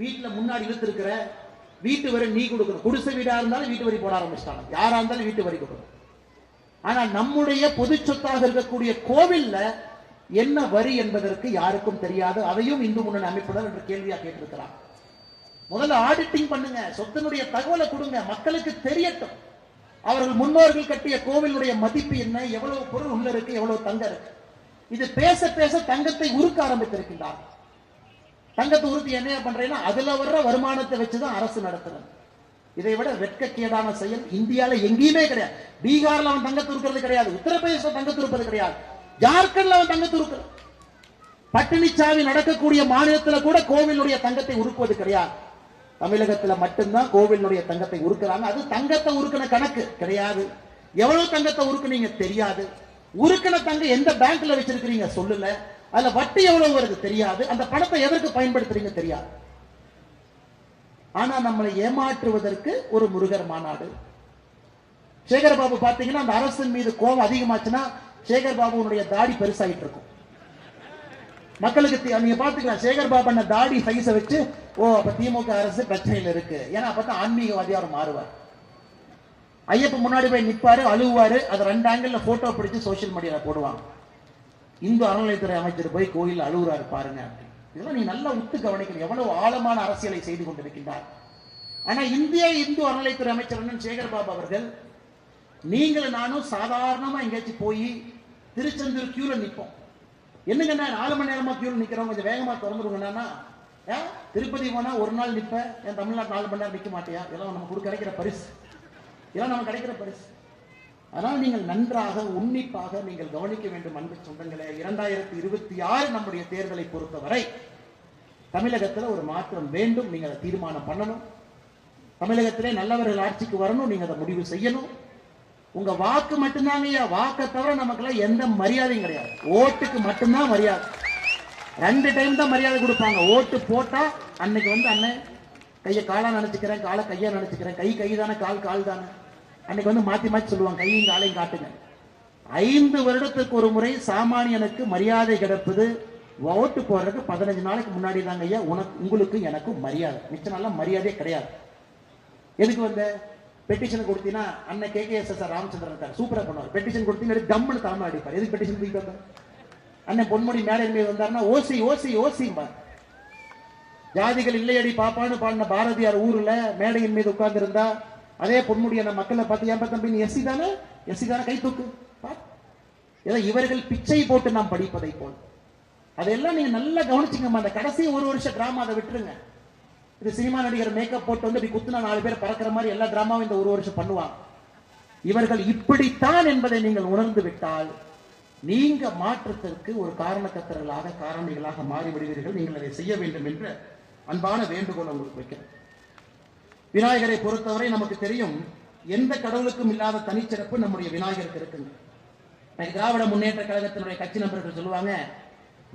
வீட்டுல முன்னாடி இழுத்து இருக்கிற, வீட்டு வரி நீ கொடுக்கணும். குடிசை வீடா இருந்தாலும் வீட்டு வரி போட ஆரம்பிச்சிட்டாங்க. யாரா இருந்தாலும் வீட்டு வரி கொடுக்கணும். ஆனா நம்முடைய பொது சொத்தாக இருக்கக்கூடிய கோவில்ல என்ன வரி என்பதற்கு யாருக்கும் தெரியாது. அதையும் இந்து முன்னணி அமைப்பினர் என்ற கேள்வியா கேட்டிருக்கிறார். முதல்ல ஆடிட்டிங் பண்ணுங்க, சொத்தினுடைய தகவலை கொடுங்க, மக்களுக்கு தெரியட்டும். அவர்கள் முன்னோர்கள் கட்டிய கோவிலுடைய மதிப்பு என்ன, எவ்வளவு பொருள் உள்ள இருக்கு, எவ்வளவு தங்கம் இருக்கு. இது பேச பேச தங்கத்தை உருக்க ஆரம்பித்திருக்கின்றார். தங்கத்தை உறுதி என்ன பண்றேன்னா அதுல வர்ற வருமானத்தை வச்சுதான் அரசு நடத்துறது. இதை விட வெட்கக்கேடான செயல் இந்தியால எங்கேயுமே கிடையாது. பீகார்ல அவன் தங்கத்தை உருக்கிறது கிடையாது, உத்தரப்பிரதேச தங்கத்தை உருப்பது கிடையாது, ஜார்க்கண்ட்ல அவன் தங்கத்தை உருக்கிறது, பட்டினிச்சாவி நடக்கக்கூடிய மாநிலத்தில் கூட கோவிலுடைய தங்கத்தை உருக்குவது கிடையாது. தமிழகத்துல மட்டும்தான் கோவிலுடைய தங்கத்தை உருக்குறாங்க. அது தங்கத்தை உருக்கின கணக்கு கிடையாது. எவ்வளவு தங்கத்தை உருக்குனீங்க தெரியாது. உருக்கின தங்கம் எந்த பேங்க்ல வச்சிருக்கிறீங்க சொல்லல. அதுல வட்டி எவ்வளவு வருது தெரியாது. அந்த பணத்தை எதற்கு பயன்படுத்துறீங்க தெரியாது. ஆனா நம்மளை ஏமாற்றுவதற்கு ஒரு முருகர் மாநாடு. சேகர் பாபு பாத்தீங்கன்னா அந்த அரசின் மீது கோபம் அதிகமாச்சுன்னா சேகர் பாபுனுடைய தாடி பெருசாயிட்டு இருக்கும். மக்களுக்கு நீங்க பாத்துக்கலாம், சேகர் பாபு அந்த தாடி சைஸ வச்சு ஓ அப்ப திமுக அரசு பிரச்சனையில் இருக்கு. ஏன்னா அப்பதான் ஆன்மீகவாதியார் மாறுவார். ஐயப்ப முன்னாடி போய் நிப்பாரு, அழுவாரு. அதை 2 ஆங்கிள் போட்டோ பிடிச்சு சோசியல் மீடியால போடுவாங்க. இந்து அறநிலையத்துறை அமைச்சர் போய் கோயில் அழுகுறாரு பாருங்க. இதெல்லாம் நீ நல்லா உத்து கவனிக்கணும், எவ்வளவு ஆழமான அரசியலை செய்து கொண்டிருக்கின்றார். ஆனா இந்திய இந்து அறநிலையத்துறை அமைச்சர் சேகர் பாபு அவர்கள், நீங்களும் நானும் சாதாரணமா எங்கேயாச்சும் போய் திருச்செந்தூர் கியூல நிற்போம். என்னங்க 4 மணி நேரமா கியூல நிக்கிறோம், கொஞ்சம் வேகமா திறந்துருங்கன்னா திருப்பதி போனா ஒரு நாள் நிப்ப, என் தமிழ்நாட்டு 4 மணி நேரம் நிக்க மாட்டியா? இதெல்லாம் நமக்கு கிடைக்கிற பரிசு, இதெல்லாம் நமக்கு கிடைக்கிற பரிசு. அதனால் நீங்கள் நன்றாக உன்னிப்பாக நீங்கள் கவனிக்க வேண்டும் அன்பு சொந்தங்களே. 2026 நம்முடைய தேர்தலை பொறுத்தவரை தமிழகத்தில் ஒரு மாற்றம் வேண்டும். நீங்க அதை தீர்மானம் பண்ணணும். தமிழகத்திலே நல்லவர்கள் ஆட்சிக்கு வரணும். நீங்க அதை முடிவு செய்யணும். உங்க வாக்கு மட்டும்தாங்க, வாக்கை தவிர நமக்கு எந்த மரியாதையும் கிடையாது. ஓட்டுக்கு மட்டும்தான் மரியாதை. 2 டைம் தான் மரியாதை கொடுப்பாங்க. ஓட்டு போட்டா அன்னைக்கு அண்ணன் கையை காலா நினைச்சுக்கிறேன், காலை கையா நினைச்சுக்கிறேன், கை தானே, கால் தானே, அன்னைக்கு மாத்தி மாத்தி சொல்லுவாங்க, கையும் காலையும் காட்டுங்க. 5 வருடத்துக்கு ஒரு முறை சாமானியனுக்கு மரியாதை கிடைப்பது ஓட்டு போடுறதுக்கு 15 நாளைக்கு முன்னாடி தாங்க ஐயா உங்களுக்கு எனக்கும் மரியாதை. மிச்ச நாள மரியாதையே கிடையாது. எதுக்கு பெட்டிஷன் கொடுத்தீங்கன்னா அண்ணன் KKSS ராமச்சந்திரன் இருக்காரு, சூப்பரா பண்ணுவார். பெட்டிஷன் கொடுத்தீங்கன்னா கம்முன்னு தலைமை அடிப்பார். எதுக்கு பெட்டிஷன் தூக்கி அண்ணன் பொன்முடி மேடையின் மீது வந்தாருன்னா ஓசி ஓசி ஓசிம்பார். ஜாதிகள் இல்லையடி பாப்பான்னு பாடின பாரதியார் ஊர்ல மேடையின் மீது உட்கார்ந்து இருந்தா அதே பொன்முடிய மக்களை பார்த்து ஏன் தம்பி நீ எஸ்சி தானே கை தூக்கு. ஏதோ இவர்கள் பிச்சை போட்டு நாம் படிப்பதை போல் அதெல்லாம் நீங்க நல்லா கவனிச்சுங்க. அந்த கடைசி 1 வருஷ டிராமா அதை விட்டுருங்க. இது சினிமா நடிகர் மேக்கப் போட்டு இப்படி குத்துனா 4 பேர் பறக்கிற மாதிரி எல்லா டிராமாவும் இந்த 1 வருஷம் பண்ணுவாங்க. இவர்கள் இப்படித்தான் என்பதை நீங்கள் உணர்ந்து விட்டால் நீங்க மாற்றத்திற்கு ஒரு காரணக்கர்த்தர்களாக காரணிகளாக மாறிவிடுவீர்கள். நீங்கள் அதை செய்ய வேண்டும் என்ற அன்பான வேண்டுகோள் உங்களுக்கு வைக்கிறேன். விநாயகரை பொறுத்தவரை நமக்கு தெரியும், எந்த கடவுளுக்கும் இல்லாத தனிச்சிறப்பு நம்முடைய விநாயகருக்கு இருக்குங்க. திராவிட முன்னேற்ற கழகத்தினுடைய கட்சி நண்பர்கள் சொல்லுவாங்க,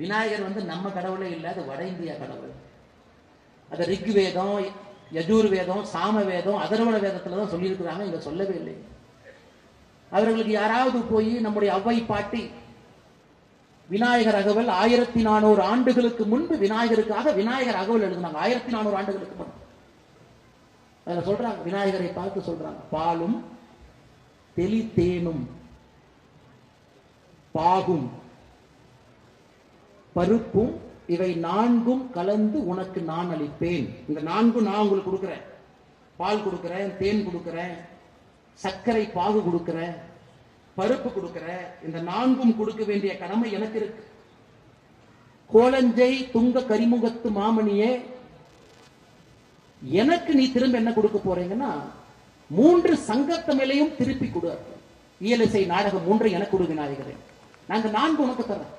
விநாயகர் நம்ம கடவுளே இல்லை, அது வட இந்தியா கடவுள். அது ரிக் வேதம், யஜூர் வேதம், சாம வேதம், அதர்வண வேதத்துல தான் சொல்லியிருக்கிறாங்க, இங்க சொல்லவே இல்லை. அவர்களுக்கு யாராவது போய் நம்முடைய அவ்வை பாட்டி விநாயகர் அகவல் 1400 ஆண்டுகளுக்கு முன்பு விநாயகருக்காக விநாயகர் அகவல் எழுதினாங்க. 1400 ஆண்டுகளுக்கு முன்பு அதுல சொல்றாங்க, விநாயகரை பார்த்து சொல்றாங்க, பாலும் தெளி தேனும் பாகும் பருப்பும் இவை 4ம் கலந்து உனக்கு நான் அளிப்பேன். இந்த 4ம் நான் உங்களுக்கு கொடுக்கிறேன். பால் கொடுக்கிறேன், தேன் கொடுக்கிறேன், சர்க்கரை பாகு கொடுக்கிறேன், பருப்பு கொடுக்கிறேன். இந்த 4ம் கொடுக்க வேண்டிய கடமை எனக்கு இருக்கு. கோலஞ்சை துங்க கரிமுகத்து மாமணியே, எனக்கு நீ திரும்ப என்ன கொடுக்க போறீங்கன்னா 3 சங்கத்தமிழையும் திருப்பி கொடு. இயலிசை நாடகம் 3 எனக்கு கொடு விநாயகரே, நாங்க 4 உனக்கு தர்றோம்.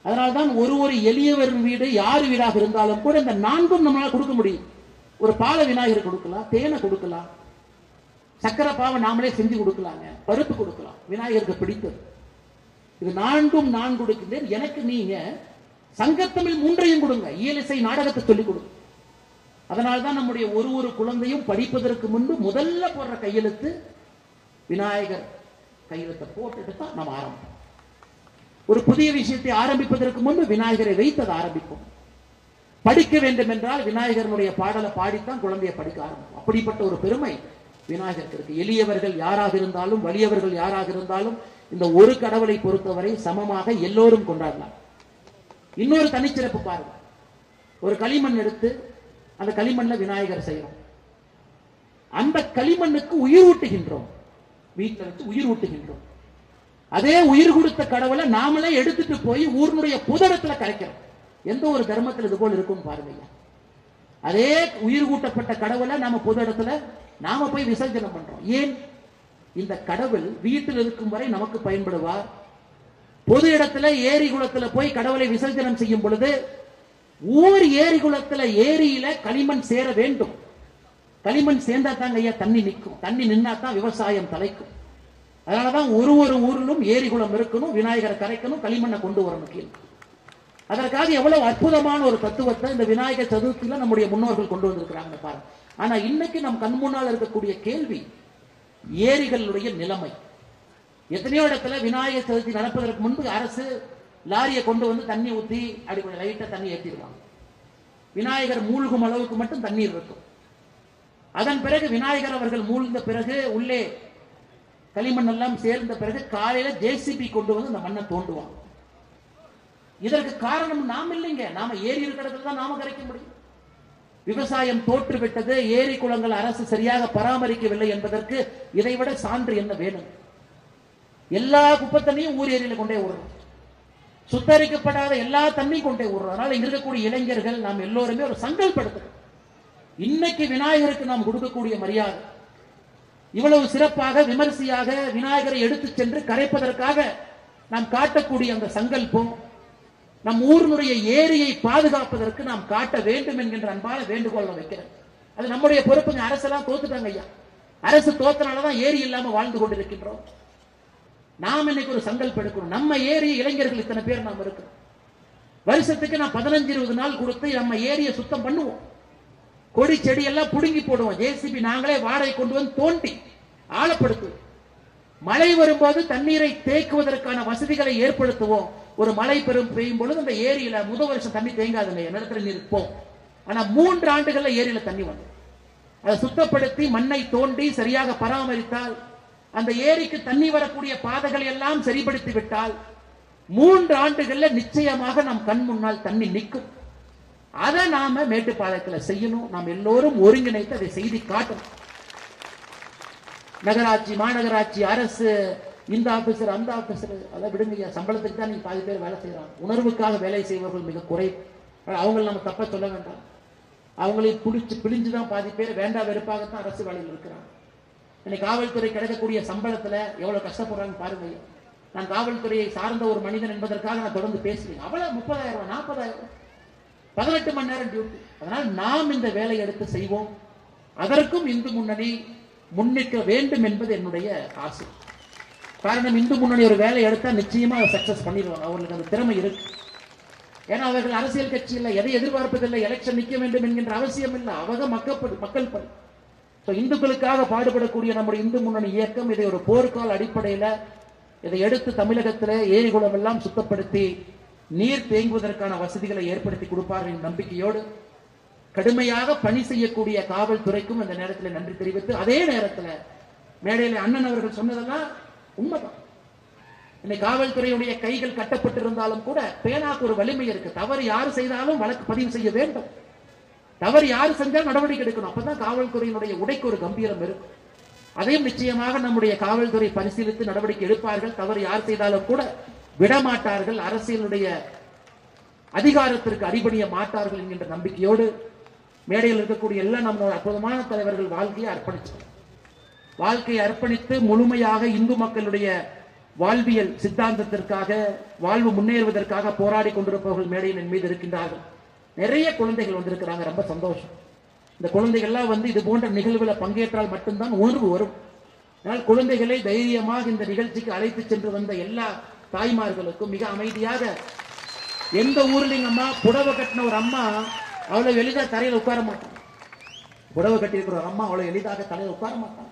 அதனால்தான் ஒரு எளியவர் வீடு யார் வீடாக இருந்தாலும் கூட இந்த 4ம் நம்மளால கொடுக்க முடியும். ஒரு பால விநாயகர் கொடுக்கலாம், தேனை கொடுக்கலாம், சக்கரை பாவை நாமளே செஞ்சு கொடுக்கலாங்க, பருப்பு கொடுக்கலாம், விநாயகருக்கு பிடித்தது. இது 4ம் நான் கொடுக்கின்றேன். எனக்கு நீங்க சங்கத்தமிழ் 3ஐயும் கொடுங்க, இயலிசை நாடகத்தை சொல்லிக் கொடுங்க. அதனால்தான் நம்முடைய ஒரு குழந்தையும் படிப்பதற்கு முன்பு முதல்ல போடுற கையெழுத்து விநாயகர் கையெழுத்தை போட்டுட்டு தான் நம்ம ஆரம்பிப்போம். ஒரு புதிய விஷயத்தை ஆரம்பிப்பதற்கு முன்பு விநாயகரை வைத்தது ஆரம்பிப்போம். படிக்க வேண்டும் என்றால் விநாயகருடைய பாடலை பாடித்தான் குழந்தைய படிக்க ஆரம்பிக்கும். அப்படிப்பட்ட ஒரு பெருமை விநாயகருக்கு இருக்கு. எளியவர்கள் யாராக இருந்தாலும் வலியவர்கள் யாராக இருந்தாலும் இந்த ஒரு கடவுளை பொறுத்தவரை சமமாக எல்லோரும் கொண்டாடலாம். இன்னொரு தனிச்சிறப்பு பாருங்க, ஒரு களிமண் எடுத்து அந்த களிமண்ல விநாயகர் செய்யறோம். அந்த களிமண்ணுக்கு உயிர் ஊட்டுகின்றோம், வீட்டில் வச்சு உயிர் ஊட்டுகின்றோம். அதே உயிர் கொடுத்த கடவுளை நாமளே எடுத்துட்டு போய் ஊர்னுடைய புதரத்துல கரைக்கிறோம். எந்த ஒரு தர்மத்தில் இது போல் இருக்கும் பாருங்க. அதே உயிர் கூட்டப்பட்ட கடவுளை நாம பொது இடத்துல நாம போய் விசர்ஜனம் பண்றோம். ஏன்? இந்த கடவுள் வீட்டில் இருக்கும் வரை நமக்கு பயன்படுவார். பொது இடத்துல ஏரி குளத்துல போய் கடவுளை விசர்ஜனம் செய்யும் பொழுது ஊர் ஏரி குளத்துல ஏரியில களிமண் சேர வேண்டும். களிமண் சேர்ந்தா தாங்க ஐயா தண்ணி நிற்கும். தண்ணி நின்னா தான் விவசாயம் தலைக்கும். அதனாலதான் ஒரு ஊரிலும் ஏரி குளம் இருக்கணும், விநாயகரை கரைக்கணும், களிமண்ணை கொண்டு வரணும் கீழ். அதற்காக எவ்வளவு அற்புதமான ஒரு தத்துவத்தை இந்த விநாயகர் சதுர்த்தியில நம்முடைய முன்னோர்கள் கொண்டு வந்திருக்கிறாங்க பாருங்க. ஆனா இன்னைக்கு நம் கண் முன்னால் இருக்கக்கூடிய கேள்வி ஏரிகளுடைய நிலைமை. எத்தனையோ இடத்துல விநாயகர் சதுர்த்தி நடப்பதற்கு முன்பு அரசு லாரியை கொண்டு வந்து தண்ணி ஊற்றி அப்படி லைட்டா தண்ணி ஏற்றிடுவாங்க. விநாயகர் மூழ்கும் அளவுக்கு மட்டும் தண்ணீர் இருக்கும். அதன் பிறகு விநாயகர் அவர்கள் மூழ்ந்த பிறகு உள்ளே களிமண் எல்லாம் சேர்ந்த பிறகு காலையில ஜேசிபி கொண்டு வந்து அந்த மண்ணை தோண்டுவாங்க. இதற்கு காரணம் நாம் இல்லைங்க, நாம ஏரி இருக்கிற இடத்துல தான் நாம கரைக்க முடியும். விவசாயம் தோற்று விட்டது, ஏரி குளங்கள் அரசு சரியாக பராமரிக்கவில்லை என்பதற்கு இதைவிட சான்று என்ன வேணும்? எல்லா குப்பை தண்ணியும் ஊர் ஏரியில கொண்டே விடுறோம், சுத்தரிக்கப்படாத எல்லா தண்ணியும் கொண்டே விடுறோம். அதனால இங்க இருக்கக்கூடிய இளைஞர்கள் நாம் எல்லோருமே ஒரு சங்கல்படுத்துறோம். இன்னைக்கு விநாயகருக்கு நாம் கொடுக்கக்கூடிய மரியாதை, இவ்வளவு சிறப்பாக விமர்சையாக விநாயகரை எடுத்து சென்று கரைப்பதற்காக நாம் காட்டக்கூடிய அந்த சங்கல்பம் நம் ஊரினுடைய ஏரியை பாதுகாப்பதற்கு நாம் காட்ட வேண்டும் என்கின்ற அன்பான வேண்டுகோள் வைக்கிறேன். அது நம்முடைய பொறுப்புங்க. அரசெல்லாம் தோத்துட்டாங்க ஐயா. அரசு தோத்தனாலதான் ஏரி இல்லாம வாழ்ந்து கொண்டிருக்கின்றோம். நாம் இன்னைக்கு ஒரு சங்கல்பம் எடுக்கணும். நம்ம ஏரி இளைஞர்கள் இத்தனை பேர் நாம் இருக்கிறோம். வருஷத்துக்கு நான் 15-20 நாள் கொடுத்து நம்ம ஏரியை சுத்தம் பண்ணுவோம். கொடி செடி எல்லாம் புடுங்கி போடுவோம். ஜேசிபி நாங்களே வாடகை கொண்டு வந்து தோண்டி ஆழப்படுத்துவோம். மழை வரும்போது தண்ணீரை தேக்குவதற்கான வசதிகளை ஏற்படுத்துவோம். ஒரு மழை பெய்யும் பொழுது அந்த ஏரியில முதல் வருஷம் தண்ணி தேங்காது, நிலத்துல நீர் இருப்போம். ஆனா 3 ஆண்டுகள்ல ஏரியில தண்ணி வந்து அதை சுத்தப்படுத்தி மண்ணை தோண்டி சரியாக பராமரித்தால், அந்த ஏரிக்கு தண்ணி வரக்கூடிய பாதைகளை எல்லாம் சரிப்படுத்தி விட்டால் 3 ஆண்டுகள்ல நிச்சயமாக நம் கண் முன்னால் தண்ணி நிற்கும். அதை நாம மேட்டுப்பாளையத்தில் செய்யணும். நாம் எல்லோரும் ஒருங்கிணைத்து அதை செய்தி காட்டணும். நகராட்சி, மாநகராட்சி, அரசு, இந்த ஆபீசர் அந்த ஆபீசர் அதை விடுங்க. சம்பளத்துக்கு தான் நீங்க பாதி பேர் வேலை செய்யறாங்க. உணர்வுக்காக வேலை செய்வர்கள் மிக குறை. அவங்க நம்ம தப்ப சொல்ல வேண்டாம். அவங்களையும் பிழிஞ்சுதான் பாதி பேர் வேண்டா வெறுப்பாகத்தான் அரசு வேலையில் இருக்கிறாங்க. இன்னைக்கு காவல்துறை கிடைக்கக்கூடிய சம்பளத்துல எவ்வளவு கஷ்டப்படுறாங்க பாருங்க. நான் காவல்துறையை சார்ந்த ஒரு மனிதன் என்பதற்காக நான் தொடர்ந்து பேசுவேன். அவ்வளவு 30,000, 40,000, 18 மணி நேரம் டியூட்டி. அதனால் நாம் இந்த வேலையை எடுத்து செய்வோம். அதற்கும் இந்து முன்னணி முன்னிற்க வேண்டும் என்பது என்னுடைய ஆசை. காரணம், இந்து முன்னணி ஒரு வேலை எடுத்தா நிச்சயமா அதை சக்சஸ் பண்ணிடுவாங்க. அவர்களுக்கு அந்த திறமை இருக்கு. ஏன்னா அவர்கள் அரசியல் கட்சியில் எதை எதிர்பார்ப்பதில்லை. எலெக்ஷன் நிற்க வேண்டும் என்கின்ற அவசியம் இல்லை. அவங்க மக்கள் பணி. இந்துக்களுக்காக பாடுபடக்கூடிய நம்முடைய இந்து முன்னணி இயக்கம் இதை ஒரு போர்க்கால அடிப்படையில் இதை எடுத்து தமிழகத்தில் ஏரி குளம் எல்லாம் சுத்தப்படுத்தி நீர் தேங்குவதற்கான வசதிகளை ஏற்படுத்தி கொடுப்பார்கள் என்ற நம்பிக்கையோடு கடுமையாக பணி செய்யக்கூடிய காவல்துறைக்கும் இந்த நேரத்தில் நன்றி தெரிவித்து, அதே நேரத்தில் மேடையில் அண்ணன் அவர்கள் சொன்னதெல்லாம் உண்மைதான். இன்னைக்கு காவல்துறையுடைய கைகள் கட்டப்பட்டிருந்தாலும் கூட பேனாக்கு ஒரு வலிமை இருக்கு. தவறு யாரு செய்தாலும் வழக்கு பதிவு செய்ய வேண்டும். தவறு யாரு செஞ்சாலும் நடவடிக்கை எடுக்கணும். அப்பதான் காவல்துறையினுடைய உடைக்கு ஒரு கம்பீரம் இருக்கும். அதையும் நிச்சயமாக நம்முடைய காவல்துறை பரிசீலித்து நடவடிக்கை எடுப்பார்கள். தவறு யார் செய்தாலும் கூட விடமாட்டார்கள். அரசியலுடைய அதிகாரத்திற்கு அடிபணிய மாட்டார்கள் என்கின்ற நம்பிக்கையோடு மேடையில் இருக்கக்கூடிய எல்லா நம்மளோட அற்புதமான தலைவர்கள் வாழ்க்கையை அர்ப்பணித்து முழுமையாக இந்து மக்களுடைய வாழ்வியல் சித்தாந்தத்திற்காக, வாழ்வு முன்னேறுவதற்காக போராடி கொண்டிருப்பவர்கள் மேடையின் மீது இருக்கின்றார்கள். நிறைய குழந்தைகள் வந்திருக்கிறாங்க. ரொம்ப சந்தோஷம். இந்த குழந்தைகள்லாம் வந்து இது போன்ற நிகழ்வுல பங்கேற்றால் மட்டும்தான் உணர்வு வரும். அதனால் குழந்தைகளை தைரியமாக இந்த நிகழ்ச்சிக்கு அழைத்து சென்று வந்த எல்லா தாய்மார்களுக்கும் மிக அமைதியாக, எந்த ஊர்லயும் அம்மா புடவை கட்டின ஒரு அம்மா அவ்வளவு எளிதாக தரையில் உட்கார மாட்டாங்க. புடவை கட்டி இருக்கிற ஒரு அம்மா அவ்வளவு எளிதாக தலையில் உட்கார மாட்டாங்க.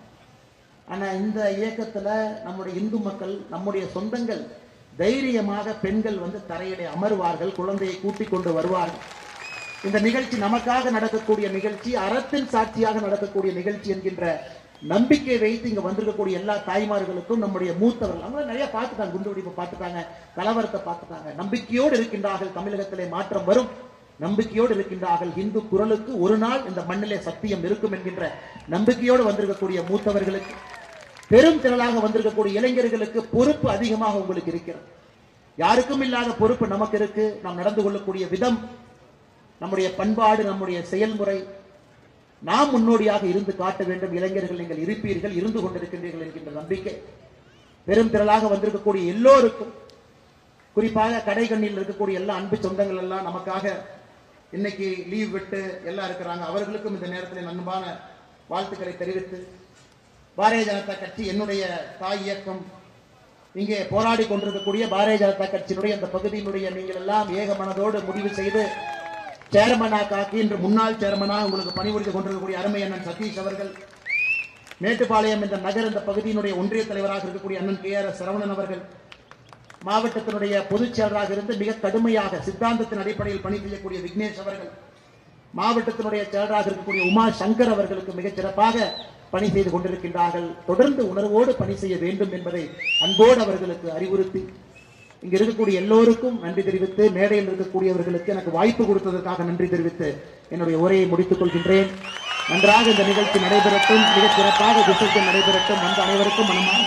ஆனா இந்த இயக்கத்துல நம்முடைய இந்து மக்கள், நம்முடைய சொந்தங்கள் தைரியமாக பெண்கள் வந்து தரையிலே அமர்வார்கள், குழந்தையை கூட்டிக் கொண்டு வருவார்கள். இந்த நிகழ்ச்சி நமக்காக நடக்கக்கூடிய நிகழ்ச்சி, அறத்தின் சாட்சியாக நடக்கக்கூடிய நிகழ்ச்சி என்கின்ற நம்பிக்கை வைத்து இங்க வந்திருக்கக்கூடிய எல்லா தாய்மார்களுக்கும், நம்முடைய மூத்தவர்கள், அவங்க நிறைய பார்த்துட்டாங்க, குண்டுவெடிப்பு பார்த்துட்டாங்க, கலவரத்தை பார்த்துட்டாங்க, நம்பிக்கையோடு இருக்கின்றார்கள். தமிழகத்திலே மாற்றம் வரும், நம்பிக்கையோடு இருக்கின்றார்கள். இந்து குரலுக்கு ஒரு நாள் இந்த மண்ணிலே சத்தியம் இருக்கும் என்கின்ற நம்பிக்கையோடு வந்திருக்கக்கூடிய மூத்தவர்களுக்கு, பெரும் திரளாக வந்திருக்கக்கூடிய இளைஞர்களுக்கு பொறுப்பு அதிகமாக உங்களுக்கு இருக்கிறது. யாருக்கும் இல்லாத பொறுப்பு நமக்கு இருக்கு. நாம் நடந்து கொள்ளக்கூடிய விதம், நம்முடைய பண்பாடு, நம்முடைய செயல்முறை, நாம் முன்னோடியாக இருந்து காட்ட வேண்டும். இளைஞர்கள் நீங்கள் இருப்பீர்கள், இருந்து கொண்டிருக்கின்றீர்கள் என்கின்ற நம்பிக்கை பெரும் திரளாக வந்திருக்கக்கூடிய எல்லோருக்கும், குறிப்பாக கடைகண்ணில் இருக்கக்கூடிய எல்லா அன்பு சொந்தங்கள் எல்லாம் நமக்காக இன்னைக்கு லீவ் விட்டு எல்லாம் இருக்கிறாங்க. அவர்களுக்கும் இந்த நேரத்தில் அன்பான வாழ்த்துக்களை தெரிவித்து, பாரதிய ஜனதா கட்சி என்னுடைய தாய் இயக்கம், இங்கே போராடி கொண்டிருக்கக்கூடிய பாரதிய ஜனதா கட்சியினுடைய அந்த பகுதியினுடைய நீங்கள் எல்லாம் ஏக மனதோடு முடிவு செய்து சேர்மனாக ஆக்கி இன்று முன்னாள் சேர்மனாக உங்களுக்கு பணிபுரிந்து கொண்டிருக்கக்கூடிய அருமை அண்ணன் சதீஷ் அவர்கள், மேட்டுப்பாளையம் இந்த நகர் இந்த பகுதியினுடைய ஒன்றிய தலைவராக இருக்கக்கூடிய அண்ணன் KR சரவணன் அவர்கள், மாவட்டத்தினுடைய பொதுச் செயலராக இருந்து மிக கடுமையாக சித்தாந்தத்தின் அடிப்படையில் பணி செய்யக்கூடிய விக்னேஷ் அவர்கள், மாவட்டத்தினுடைய செயலராக இருக்கக்கூடிய உமா சங்கர் அவர்களுக்கு மிகச் சிறப்பாக பணி செய்து கொண்டிருக்கின்றார்கள். தொடர்ந்து உணர்வோடு பணி செய்ய வேண்டும் என்பதை அன்போடு அவர்களுக்கு அறிவுறுத்தி, இங்க இருக்கக்கூடிய எல்லோருக்கும் நன்றி தெரிவித்து, மேடையில் இருக்கக்கூடியவர்களுக்கு எனக்கு வாய்ப்பு கொடுத்ததற்காக நன்றி தெரிவித்து என்னுடைய உரையை முடித்துக் கொள்கின்றேன். நன்றாக இந்த நிகழ்ச்சி நடைபெறட்டும், மிகச் சிறப்பாக விசர்ஜனை நடைபெறட்டும். வந்த அனைவருக்கும் மனமான